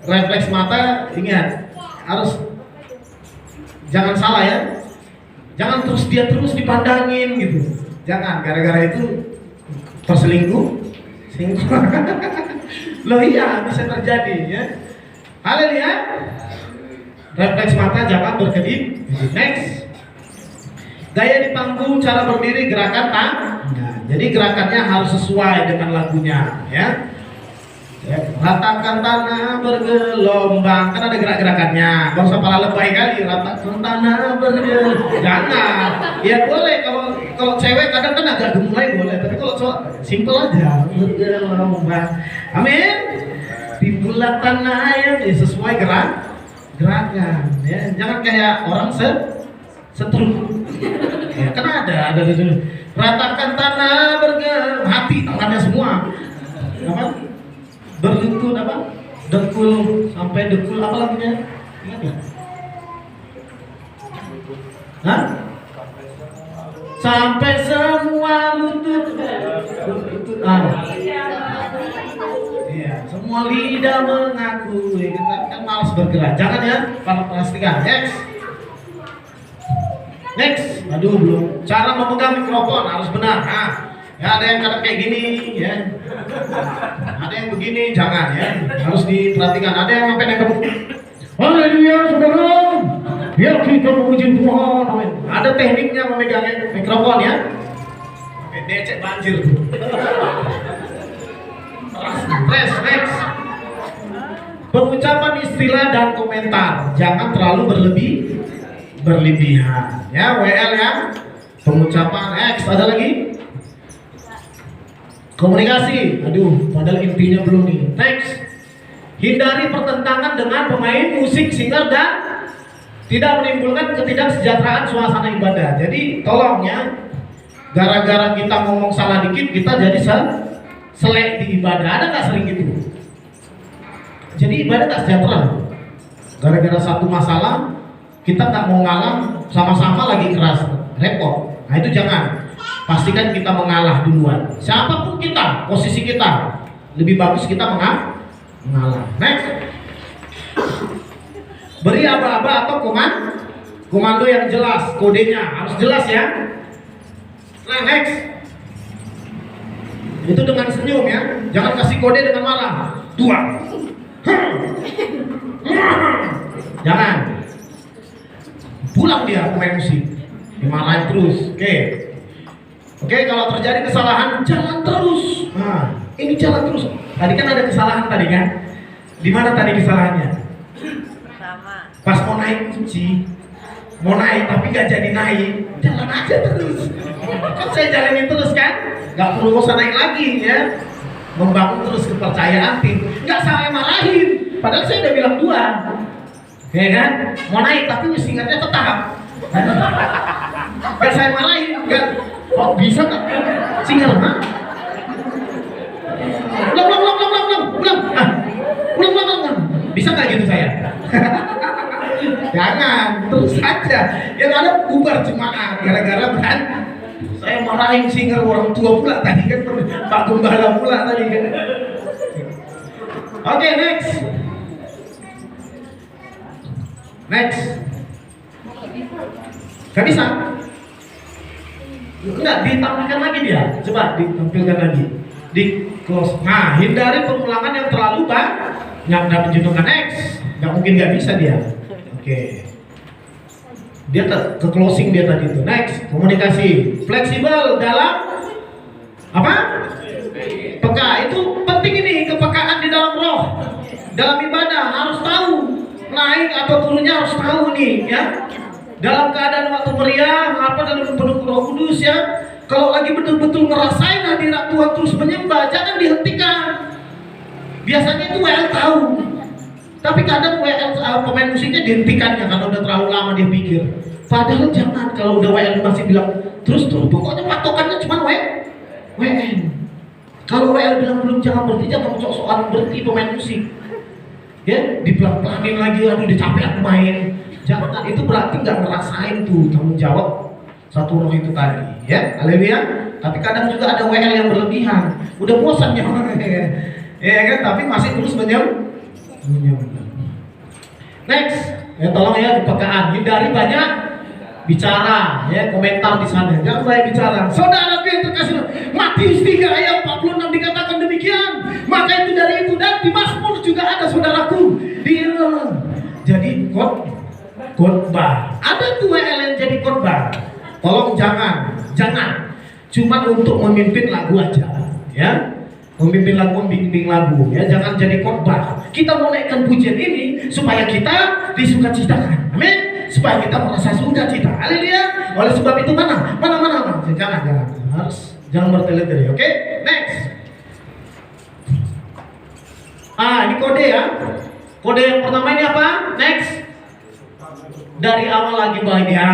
Refleks mata, ingat harus jangan salah ya. Jangan terus dipandangin gitu. Jangan gara-gara itu terselingkuh. Loh iya bisa terjadi ya. Haleluya. Refleks mata jangan berkedip. Next. Gaya di panggung, cara berdiri, gerakan tangan. Jadi gerakannya harus sesuai dengan lagunya ya. Ratakan tanah bergelombang, kan ada gerak-gerakannya. Gak usah pala lebay kali. Ratakan tanah bergelombang. Jangan. Ya boleh kalau cewek kadang kan agak gemulai boleh, tapi kalau cowok simple aja. Bergelombang. Amin. Di bulat tanah yang sesuai gerakan ya. Jangan kayak orang setruk. Ya, kan ada dulu. Ratakan tanah bergerak, hati tangannya semua. Apa? Berlutut apa? Dekul sampai dekul apa lagunya? Ingat ya? Hah? Sampai semua lutut. Iya, semua lidah mengakui. Kita kan malas bergerak. Jangan ya, pastikan. Next, aduh belum. Cara memegang mikrofon harus benar. Ya ada yang kadang kayak gini, ya. Ada yang begini, jangan ya. Harus diperhatikan. Ada yang sampai nengkep. Haleluya, saudara. Biar kita memuji Tuhan. Ada tekniknya memegang mikrofon ya. Sampai decek banjir. Next. Pengucapan istilah dan komentar jangan terlalu berlebihan ya. WL ya, pengucapan X. Ada lagi komunikasi, aduh padahal intinya belum nih. Next, Hindari pertentangan dengan pemain musik, singer, dan tidak menimbulkan ketidaksejahteraan suasana ibadah. Jadi tolong ya, gara-gara kita ngomong salah dikit, kita jadi selek di ibadah. Ada nggak sering gitu? Jadi ibadah tak sejahtera. Gara-gara satu masalah, kita tak mau ngalah, sama-sama lagi keras, repot. Nah itu jangan. Pastikan kita mengalah duluan. Siapapun kita, posisi kita, lebih bagus kita mengalah. Next. Beri aba-aba atau komando yang jelas, kodenya harus jelas ya. Nah, next. Itu dengan senyum ya, jangan kasih kode dengan marah. 2. Jangan. Pulang dia pemain musik, dimarahin terus. Oke, kalau terjadi kesalahan, jalan terus. Nah, ini jalan terus. Tadi kan ada kesalahan tadi kan? Di mana tadi kesalahannya? Pas mau naik kunci, mau naik tapi nggak jadi naik, jalan aja terus. Kan saya jalanin terus kan, nggak perlu usah naik lagi ya. Membangun terus kepercayaan tim. Nggak saya marahin, padahal saya udah bilang 2, ya kan? Mau naik tapi singernya tetap. Nggak saya marahin, nggak. Oh bisa nggak? Singer, ha? Ulang. Bisa nggak gitu saya? Jangan, terus saja. Yang ada bubar jemaah gara-gara kan saya marahin singer orang tua pula tadi kan, Pak Gembala pula tadi kan. Oke, next. Gak bisa. Enggak, ditampilkan lagi dia. Coba ditampilkan lagi. Di close. Nah, hindari pengulangan yang terlalu banyak dan menjenuhkan. Next. Nggak mungkin nggak bisa dia. Oke. Dia ke closing dia tadi itu. Next, komunikasi. Fleksibel dalam apa? Peka. Itu penting ini, kepekaan di dalam roh. Dalam ibadah harus tahu naik atau turunnya, harus tahu nih ya. Dalam keadaan waktu meriah, dalam penuh Roh Kudus ya. Kalau lagi betul-betul ngerasain hadirat Tuhan terus menyembah, jangan dihentikan. Biasanya itu WL tahu. Tapi kadang WL pemain musiknya dihentikannya karena udah terlalu lama dia pikir. Padahal jangan, kalau udah WL masih bilang terus pokoknya patokannya cuma WL. Kalau WL bilang belum, jangan berhenti, jangan sok-sokan berhenti pemain musik. Ya, dipelan-pelanin lagi, aduh udah capek aku main. Jangan, itu berarti nggak ngerasain tuh tanggung jawab satu roh itu tadi, ya, haleluya. Tapi kadang juga ada WL yang berlebihan, udah bosan ya, ya kan, tapi masih terus menyembah. Next, ya tolong ya kepekaan, hindari banyak bicara, ya komentar di sana, jangan banyak bicara. Saudara yang terkasih, Matius 3 ayat 46 dikatakan demikian. Maka itu dari itu, dan di Mazmur juga ada saudaraku. Jadi khotbah. Ada tuh WL yang jadi khotbah. Tolong jangan cuma untuk memimpin lagu aja, ya. Memimpin lagu, membimbing lagu, ya. Jangan jadi khotbah. Kita mau naikkan pujian ini supaya kita disukacitakan. Amin. Supaya kita merasa sukacita. Haleluya. Oleh sebab itu mana? Jangan. Jangan bertele-tele. Oke? Next. Ini kode ya. Kode yang pertama ini apa? Next. Dari awal lagi bahagia.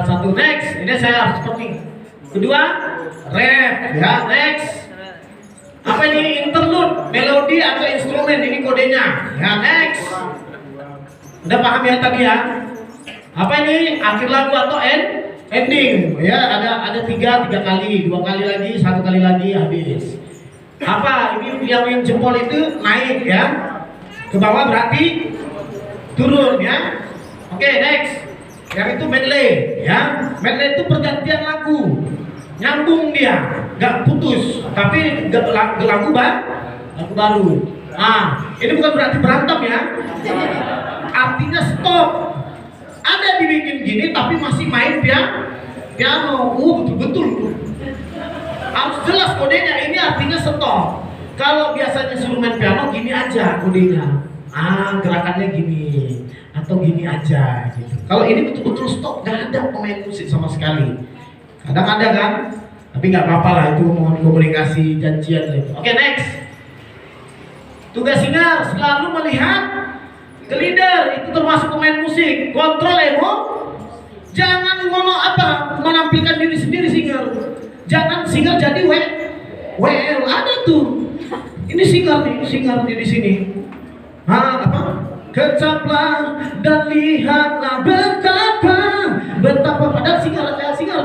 Satu, next. Ini saya harus seperti. Kedua, ref, ya. Next. Apa ini? Interlude, melodi atau instrumen, ini kodenya. Ya, next. Udah paham ya tadi ya? Apa ini? Akhir lagu atau ending? Ya, ada tiga kali, 2 kali lagi, 1 kali lagi, habis. Apa? Ini yang jempol itu naik ya. Ke bawah berarti turun ya. Oke, next. Yang itu medley ya. Medley itu pergantian lagu. Nyambung dia, nggak putus, tapi lagu baru. Ini bukan berarti berantem ya. Artinya stop. Ada dibikin gini tapi masih main piano. Betul-betul. Harus jelas kodenya, ini artinya stop. Kalau biasanya suruh main piano gini aja kodenya. Gerakannya gini atau gini aja gitu. Kalau ini betul-betul stop, nggak ada pemain musik sama sekali. Kadang ada kan, tapi nggak apa-apa lah, itu mohon komunikasi janjian gitu. Oke, next. Tugas singer selalu melihat ke leader, itu termasuk pemain musik, kontrol emo. Jangan menampilkan diri sendiri singer. Jangan singer jadi WL ada tuh. Ini singer nih di sini. Kecaplah dan lihatlah betapa padahal singer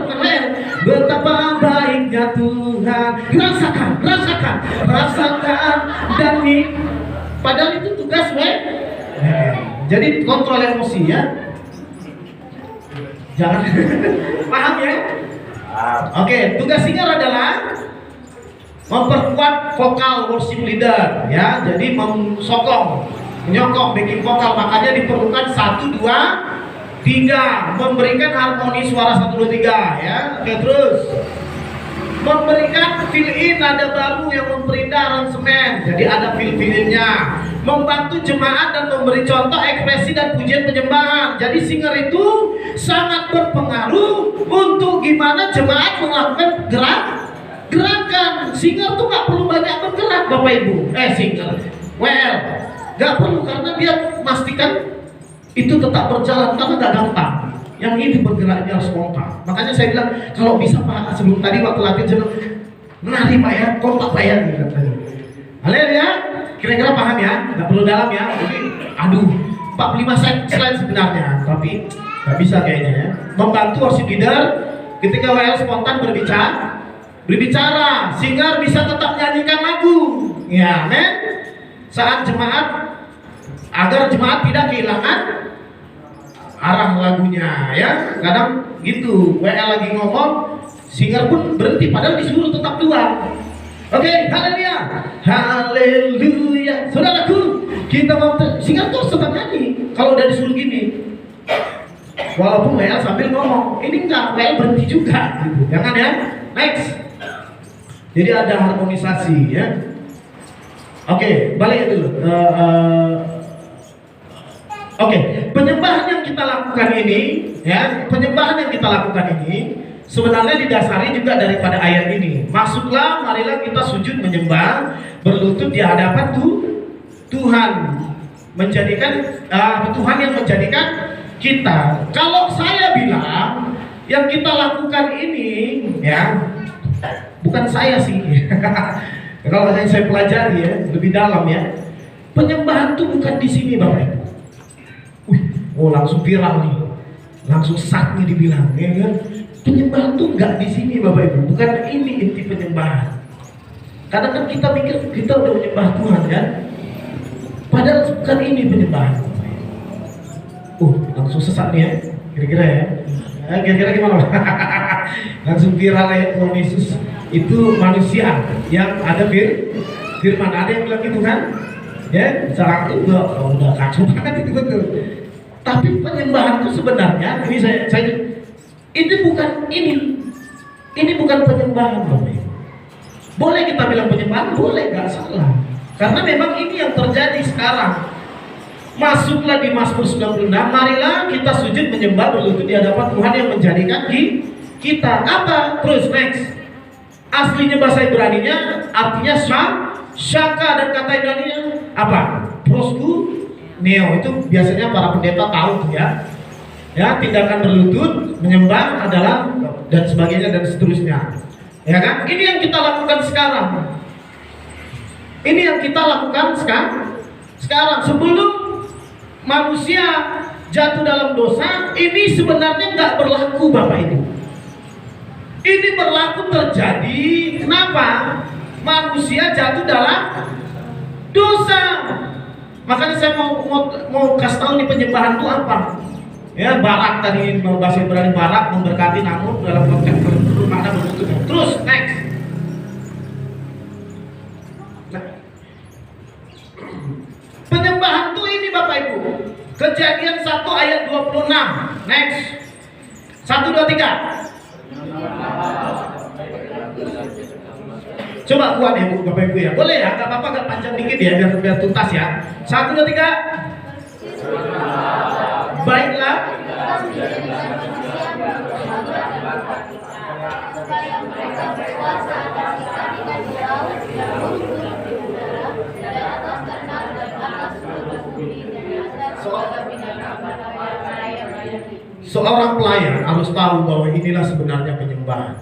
bukan WL. Betapa baiknya Tuhan. Rasakan dan padahal itu tugas jadi kontrol emosi ya. Jangan paham ya? Oke, tugas singer adalah memperkuat vokal worship leader ya. Jadi menyokong backing vokal, makanya diperlukan 1, 2, 3, memberikan harmoni suara 1, 2, 3 ya. Oke, terus memberikan fill in nada baru yang memperindah aransemen, jadi ada fill innya, membantu jemaat dan memberi contoh ekspresi dan pujian penyembahan. Jadi singer itu sangat berpengaruh untuk gimana jemaat melakukan gerakan. Singer tuh nggak perlu banyak bergerak Bapak Ibu. Singer nggak perlu, karena dia memastikan itu tetap berjalan, karena nggak gampang. Yang ini bergeraknya harus kompak. Makanya saya bilang kalau bisa Pak, sebelum tadi waktu latihan saya bilang menari Pak ya, kompak Pak ya. Haleluya. Kira-kira paham ya? Nggak perlu dalam ya. Jadi 45 slide sebenarnya, tapi nggak bisa kayaknya ya. Membantu worship leader ketika WL spontan berbicara, singer bisa tetap nyanyikan lagu. Ya, men. Saat jemaat, agar jemaat tidak kehilangan arah lagunya ya. Kadang gitu, WL lagi ngomong, singer pun berhenti padahal disuruh tetap keluar. Oke, haleluya. Haleluya. Saudaraku, kita mau singer tuh tetap nyanyi kalau udah disuruh gini. Walaupun WL sambil ngomong, ini enggak, WL berhenti juga gitu. Jangan ya. Next. Jadi ada harmonisasi ya. Oke, balik dulu. Oke, penyembahan yang kita lakukan ini, ya, sebenarnya didasari juga daripada ayat ini. Masuklah, marilah kita sujud menyembah, berlutut di hadapan Tuhan, Tuhan yang menjadikan kita. Kalau saya bilang yang kita lakukan ini, ya, bukan saya sih. Kalau saya pelajari ya, lebih dalam ya, penyembahan itu bukan di sini Bapak Ibu. Langsung viral nih, langsung sak nih dibilang, ya kan? Penyembahan tuh nggak di sini Bapak Ibu, bukan ini inti penyembahan. Karena kan kita mikir kita udah menyembah Tuhan kan, padahal bukan ini penyembahan. Langsung sesat nih ya, kira-kira ya. Kira-kira gimana? Langsung viral ya, Tuhan Yesus itu manusia yang ada firman. Ada yang bilang gitu kan? Ya, secara itu udah kacau banget itu betul. Tapi penyembahan itu sebenarnya ini bukan penyembahan Bapak. Boleh kita bilang penyembahan, boleh, nggak salah. Karena memang ini yang terjadi sekarang. Masuklah di Mazmur 96, marilah kita sujud menyembah berlutut di hadapan Tuhan yang menjadikan kita. Apa? Terus next. Aslinya bahasa Ibraninya artinya syaka, dan kata Ibraninya apa? Prosku neo. Itu biasanya para pendeta tahu tuh ya. Ya, tindakan berlutut, menyembah adalah dan sebagainya dan seterusnya. Ya kan? Ini yang kita lakukan sekarang. Ini yang kita lakukan sekarang. Sebelum manusia jatuh dalam dosa, ini sebenarnya nggak berlaku Bapak Ibu. Ini berlaku terjadi kenapa? Manusia jatuh dalam dosa. Makanya saya mau kasih tahu nih penyembahan itu apa. Ya, barak tadi bahasa Ibrani barak memberkati, namun dalam konteks bermakna berlutut. Terus next. Penyembahan itu ini Bapak Ibu. Kejadian 1 ayat 26. Next. 1, 2, 3. Coba kuat ya Bapak Ibu ya. Boleh ya, gak apa-apa, gak panjang dikit ya, biar tuntas ya. 1, 2, 3. Baiklah. seorang pelayan harus tahu bahwa inilah sebenarnya penyembahan.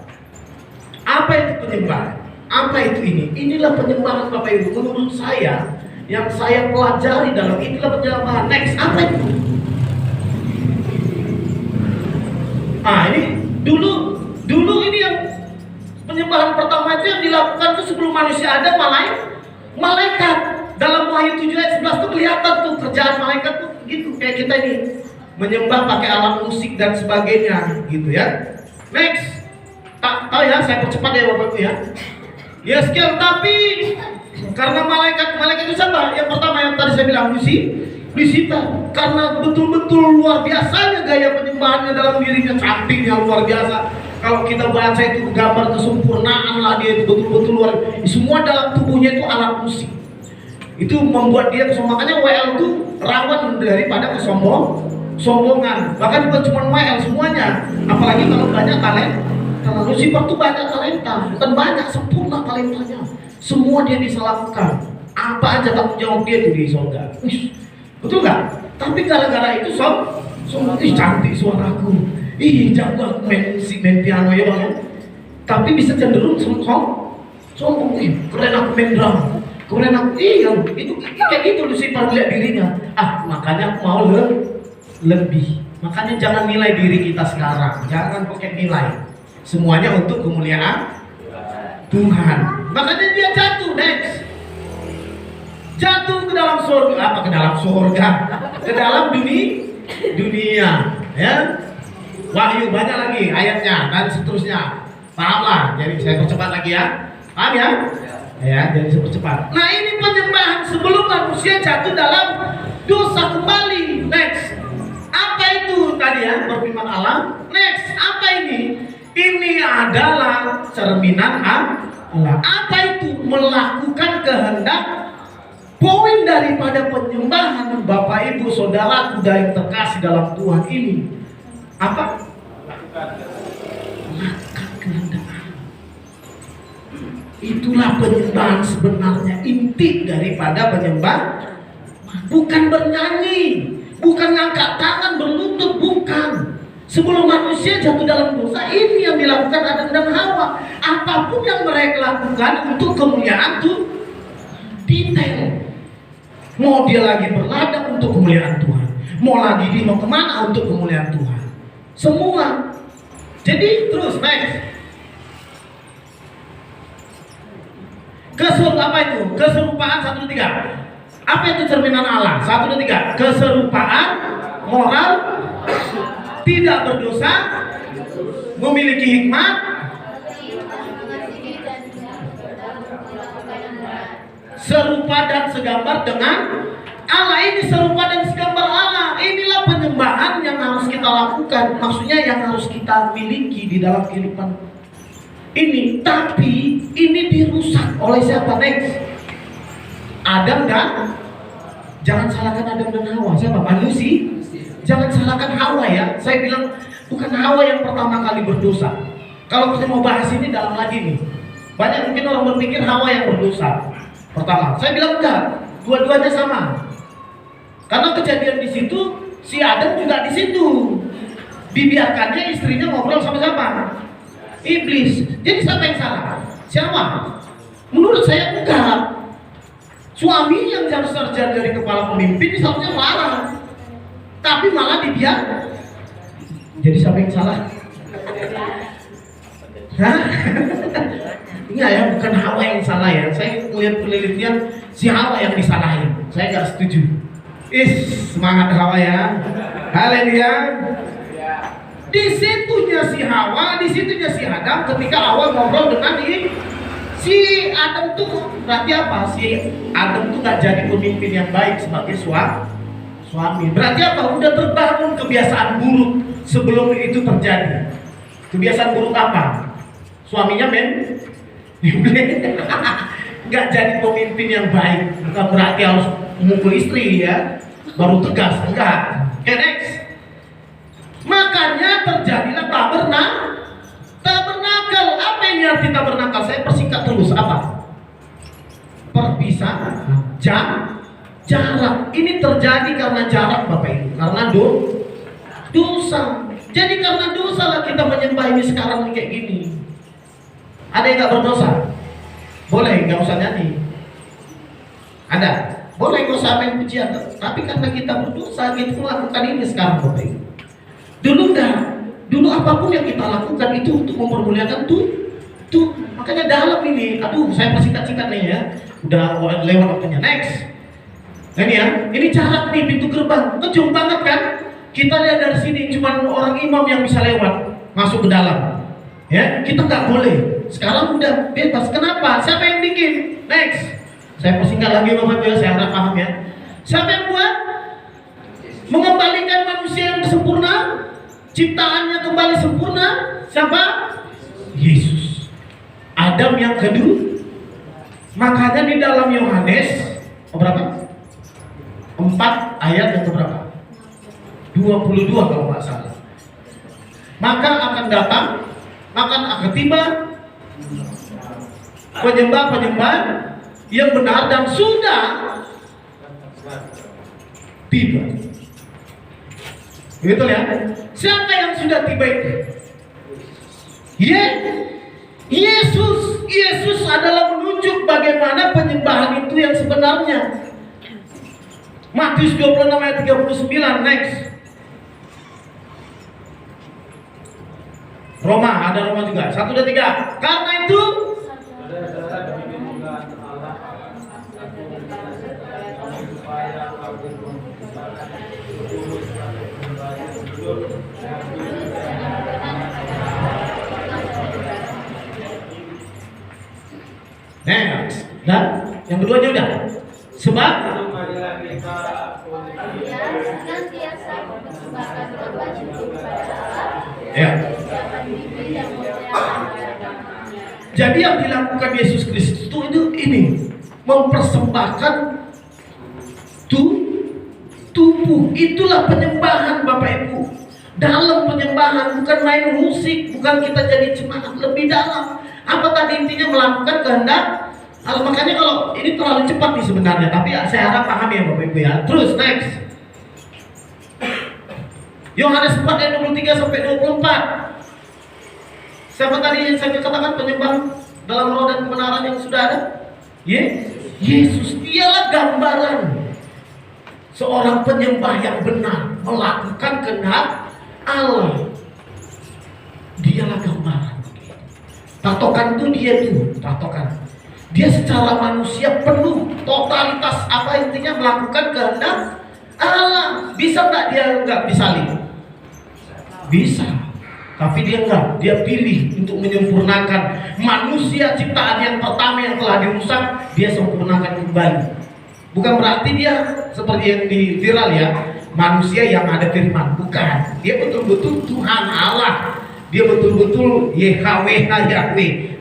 Apa itu penyembahan? Apa itu ini? Inilah penyembahan Bapak Ibu. Menurut saya, yang saya pelajari dalam inilah penyembahan. Next, apa itu? Ini dulu ini yang penyembahan pertama itu yang dilakukan itu sebelum manusia ada, malaikat. Dalam Wahyu 7 ayat 11 tuh kelihatan tuh kerjaan malaikat tuh gitu kayak kita ini, menyembah pakai alat musik dan sebagainya gitu ya. Next, tahu ya, saya percepat ya Bapak Ibu ya. Ya sekian, tapi karena malaikat itu siapa? Yang pertama yang tadi saya bilang Lucifer, karena betul-betul luar biasanya gaya penyembahannya dalam dirinya, cantiknya luar biasa. Kalau kita baca itu gambar kesempurnaan lah dia itu betul-betul luar. Semua dalam tubuhnya itu alat musik. Itu membuat dia makanya WL itu rawan daripada kesombongan. Bahkan bukan cuma WL semuanya. Apalagi kalau banyak talenta. Karena Lucifer itu banyak talenta, bukan banyak, sempurna talentanya. Semua dia bisa lakukan. Apa aja tanggung jawab dia itu di surga. Betul nggak? Tapi gara-gara itu cantik suaraku, jago aku main piano ya bang. Tapi bisa cenderung sombong, keren aku main drum, keren aku, itu kayak gitu Lucifer lihat dirinya. Makanya mau lebih. Makanya jangan nilai diri kita sekarang, jangan pakai nilai. Semuanya untuk kemuliaan Tuhan. Makanya dia jatuh, next. Jatuh ke dalam surga, ke dalam dunia, ya. Wahyu banyak lagi ayatnya dan seterusnya. Pahamlah, jadi saya percepat lagi ya. Paham ya? Ya, jadi saya percepat. Nah, ini penyembahan sebelum manusia jatuh dalam dosa kembali. Next. Apa itu tadi ya, berfirman Allah? Next, apa ini? Ini adalah cerminan Allah. Apa itu? Melakukan kehendak. Poin daripada penyembahan Bapak Ibu Saudaraku yang terkasih dalam Tuhan ini apa? Melakukan kehendak Allah. Itulah penyembahan sebenarnya, inti daripada penyembahan. Bukan bernyanyi, bukan ngangkat tangan berlutut, bukan. Sebelum manusia jatuh dalam dosa, ini yang dilakukan Adam dan Hawa. Apapun yang mereka lakukan untuk kemuliaan Tuhan, detail. Mau dia lagi berladang untuk kemuliaan Tuhan, mau lagi dia mau kemana untuk kemuliaan Tuhan, semua. Jadi terus next. Apa itu? Keserupaan 1, 3. Apa itu cerminan Allah? 1, 2, 3. Keserupaan moral, tidak berdosa, memiliki hikmat, serupa dan segambar dengan Allah. Ini serupa dan segambar Allah. Inilah penyembahan yang harus kita lakukan. Maksudnya yang harus kita miliki di dalam kehidupan ini. Tapi ini dirusak oleh siapa? Next. Adam dan, jangan salahkan Adam dan Hawa. Siapa? Manusia. Jangan salahkan Hawa ya. Saya bilang bukan Hawa yang pertama kali berdosa. Kalau kita mau bahas ini dalam lagi nih, banyak mungkin orang berpikir Hawa yang berdosa pertama. Saya bilang enggak, dua-duanya sama. Karena kejadian di situ, si Adam juga di situ. Dibiarkannya istrinya ngobrol sama siapa? Iblis. Jadi siapa yang salah? Siapa? Menurut saya enggak. Suami yang harus sarjana dari kepala pemimpin seharusnya marah, tapi malah dibiarkan. Jadi siapa yang salah? Hah? Enggak ya, bukan Hawa yang salah ya. Saya melihat penelitian si Hawa yang disalahin. Saya nggak setuju. Semangat Hawa ya. Haleluya. Di situnya si Hawa, di situnya si Adam. Ketika Hawa ngobrol dengan si Adam tuh berarti apa? Si Adam tuh nggak jadi pemimpin yang baik sebagai suami. Berarti apa? Udah terbangun kebiasaan buruk sebelum itu terjadi. Kebiasaan buruk apa? Suaminya nggak jadi pemimpin yang baik. Bukan berarti harus memukul istri ya, baru tegas, enggak. Okay, next. Makanya terjadilah tabernakel. Apa ini arti tabernakel? Saya persingkat terus. Apa? Perpisahan, jarak. Ini terjadi karena jarak Bapak Ibu, karena dosa. Jadi karena dosa lah kita menyembah ini sekarang kayak gini. Ada yang nggak berdosa? Boleh, nggak usah nyanyi. Ada? Boleh, nggak usah main pujian. Tapi karena kita berdosa, kita melakukan ini sekarang, Bapak Ibu. Dulu enggak. Dulu apapun yang kita lakukan itu untuk mempermuliakan Tuh. Makanya dalam ini, aduh, saya persingkat-singkat nih ya. Udah lewat waktunya. Next. Nah ini ya, ini cara nih pintu gerbang. Kejauh banget kan? Kita lihat dari sini cuma orang imam yang bisa lewat masuk ke dalam. Ya, kita nggak boleh. Sekarang udah bebas. Kenapa? Siapa yang bikin? Next. Saya persingkat lagi Bapak Ibu, saya harap paham ya. Siapa yang buat? Mengembalikan manusia yang sempurna, ciptaannya kembali sempurna. Siapa? Yesus. Adam yang kedua. Makanya di dalam Yohanes berapa? 4 ayat yang berapa? 22 kalau nggak salah. Maka akan datang, akan tiba penyembah-penyembah yang benar dan sudah tiba. Betul ya? Siapa yang sudah tiba itu? Yesus adalah menunjuk bagaimana penyembahan itu yang sebenarnya. Matius 26 ayat 39. Next. Roma, ada Roma juga. 1, 2, 3. Karena itu next. Dan yang keduanya udah. Sebab ya. Jadi yang dilakukan Yesus Kristus itu ini mempersembahkan tubuh. Itulah penyembahan Bapak Ibu. Dalam penyembahan bukan main musik, bukan kita jadi jemaat lebih dalam. Apa tadi intinya? Melakukan kehendak. Makanya kalau ini terlalu cepat nih sebenarnya, tapi saya harap paham ya Bapak Ibu ya. Terus next. Yohanes 4 ayat 23 sampai 24. Siapa tadi yang saya katakan penyembah dalam roh dan kebenaran yang sudah ada? Yesus. Dialah gambaran seorang penyembah yang benar, melakukan kehendak Allah. Dialah gambaran. Patokan itu dia tuh, patokan. Dia secara manusia penuh, totalitas apa intinya melakukan kehendak Allah. Bisa nggak dia nggak disalib? Bisa. Tapi dia enggak, dia pilih untuk menyempurnakan manusia ciptaan yang pertama yang telah dirusak, dia sempurnakan kembali. Bukan berarti dia seperti yang di viral ya, manusia yang ada firman, bukan. Dia betul-betul Tuhan Allah. Dia betul-betul Yahweh.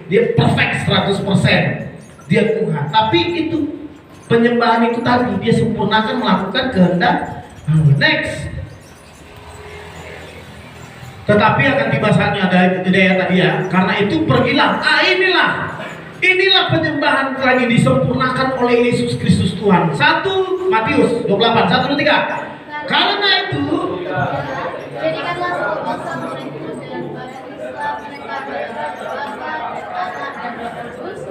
Dia perfect 100%. Dia Tuhan. Tapi itu penyembahan itu tadi dia sempurnakan melakukan kehendak Allah. Next. Tetapi akan tiba saatnya ada yang tadi ya. Karena itu pergilah. Inilah penyembahan lagi disempurnakan oleh Yesus Kristus Tuhan. 1 Matius 28 1, 3. Karena itu jadikanlah semua bangsa muridku dengan baptislah mereka dalam nama Bapa dan Anak dan Roh Kudus,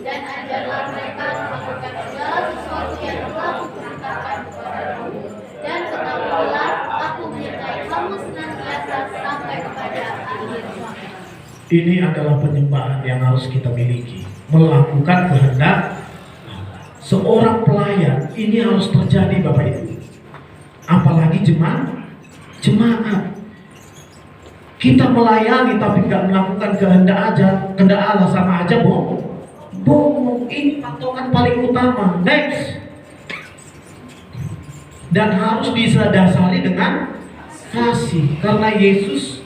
dan ajarlah mereka melakukan segala sesuatu yang telah kuperintahkan kepadamu. Dan ketahuilah, aku menyertai kamu senantiasa sampai kepada akhir zaman. ini adalah penyembahan yang harus kita miliki, melakukan kehendak Allah. Seorang pelayan ini harus terjadi Bapak Ibu. Apalagi jemaat. Kita melayani tapi nggak melakukan kehendak Allah sama aja bohong. Ini patokan paling utama. Next. Dan harus disadari dengan kasih, karena Yesus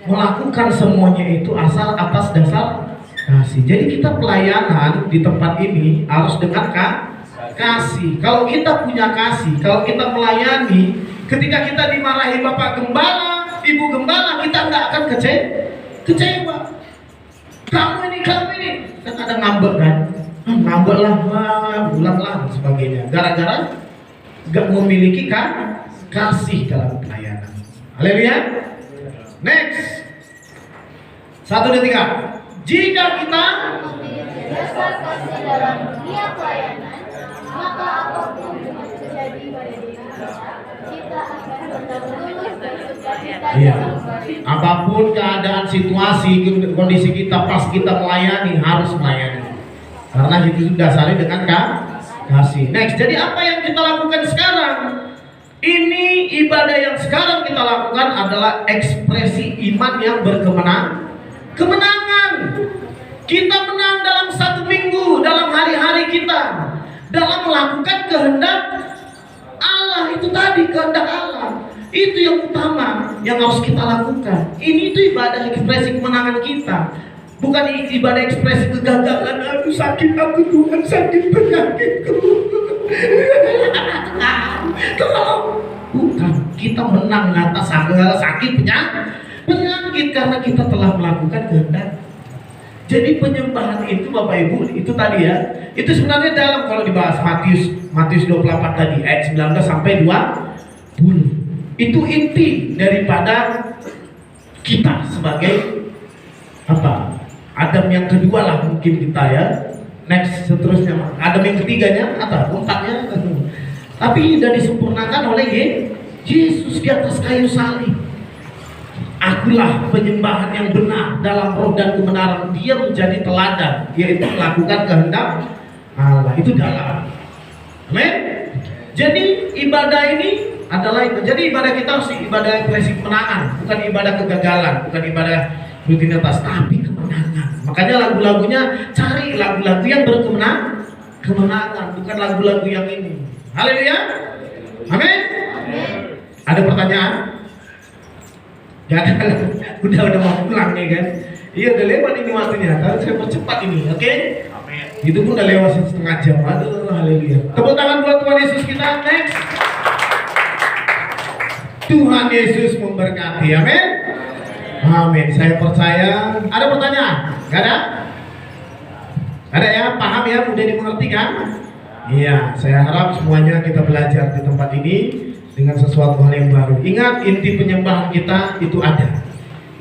melakukan semuanya itu asal atas dasar kasih. Jadi kita pelayanan di tempat ini harus dengan kasih. Kalau kita punya kasih, kalau kita melayani, ketika kita dimarahi Bapak Gembala, Ibu Gembala, kita nggak akan kecewa. Kamu ini, kan ada ngambek kan? Ngambek lah, bulan lah, dan sebagainya. Gara-gara nggak memiliki kasih dalam pelayanan. Haleluya. Next. 1, 2, 3. Jika kita memiliki dasar kasih dalam dunia pelayanan, maka apapun yang terjadi pada diri kita akan tetap lulus dan sukacita Iya. dalam batin. Apapun keadaan, situasi, kondisi kita, pas kita melayani, harus melayani. Karena itu dasarnya dengan kasih. Next, jadi apa yang kita lakukan sekarang? Ini ibadah yang sekarang kita lakukan adalah ekspresi iman yang kemenangan. Kita menang dalam 1 minggu, dalam hari-hari kita, dalam melakukan kehendak Allah. Itu tadi kehendak Allah. Itu yang utama yang harus kita lakukan. Ini itu ibadah ekspresi kemenangan kita. Bukan ibadah ekspresi kegagalan. Aduh sakit aku Tuhan, sakit penyakitku. Tolong. Bukan, kita menang atas segala sakit penyakit karena kita telah melakukan kehendak. Jadi penyembahan itu Bapak Ibu, itu tadi ya. Itu sebenarnya dalam kalau dibahas Matius 24 tadi ayat 19 sampai 20. Itu inti daripada kita sebagai apa? Adam yang kedua lah mungkin kita ya. Next seterusnya Adam yang ketiganya apa? Keempatnya. Tapi sudah disempurnakan oleh Yesus di atas kayu salib. Akulah penyembahan yang benar dalam roh dan kebenaran. Dia menjadi teladan, yaitu melakukan kehendak Allah. Itu dalam. Amin. Jadi ibadah ini adalah jadi ibadah kita harus ibadah ekspresi kemenangan, bukan ibadah kegagalan, bukan ibadah rutinitas, tapi kemenangan. Makanya lagu-lagunya cari lagu-lagu yang kemenangan, bukan lagu-lagu yang ini. Haleluya. Amin. Ada pertanyaan? Gak ada. Udah mau pulang nih kan? Iya udah lewat ini waktunya. Tapi saya percepat ini, oke? Amin. Itu pun udah lewat 1,5 jam. Aduh, haleluya. Tepuk tangan buat Tuhan Yesus kita. Next. Tuhan Yesus memberkati. Amin. Amin. Saya percaya. Ada pertanyaan? Gak ada? Ada ya? Paham ya? Mudah dimengerti kan? Iya. Saya harap semuanya kita belajar di tempat ini dengan sesuatu hal yang baru. Ingat, inti penyembahan kita itu ada.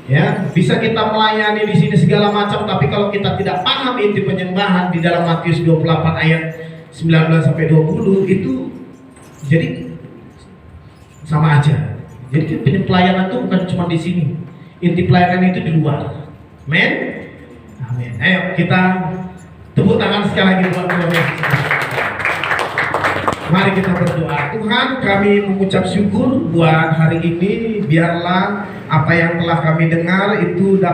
Ya, bisa kita melayani di sini segala macam, tapi kalau kita tidak paham inti penyembahan di dalam Matius 24 ayat 19 sampai 20 itu jadi sama aja. Jadi pelayanan itu bukan cuma di sini. Inti pelayanan itu di luar. Amin. Amin. Ayo kita tepuk tangan sekali lagi buat Tuhan Yesus. Mari kita berdoa. Tuhan, kami mengucap syukur buat hari ini. Biarlah apa yang telah kami dengar itu dapat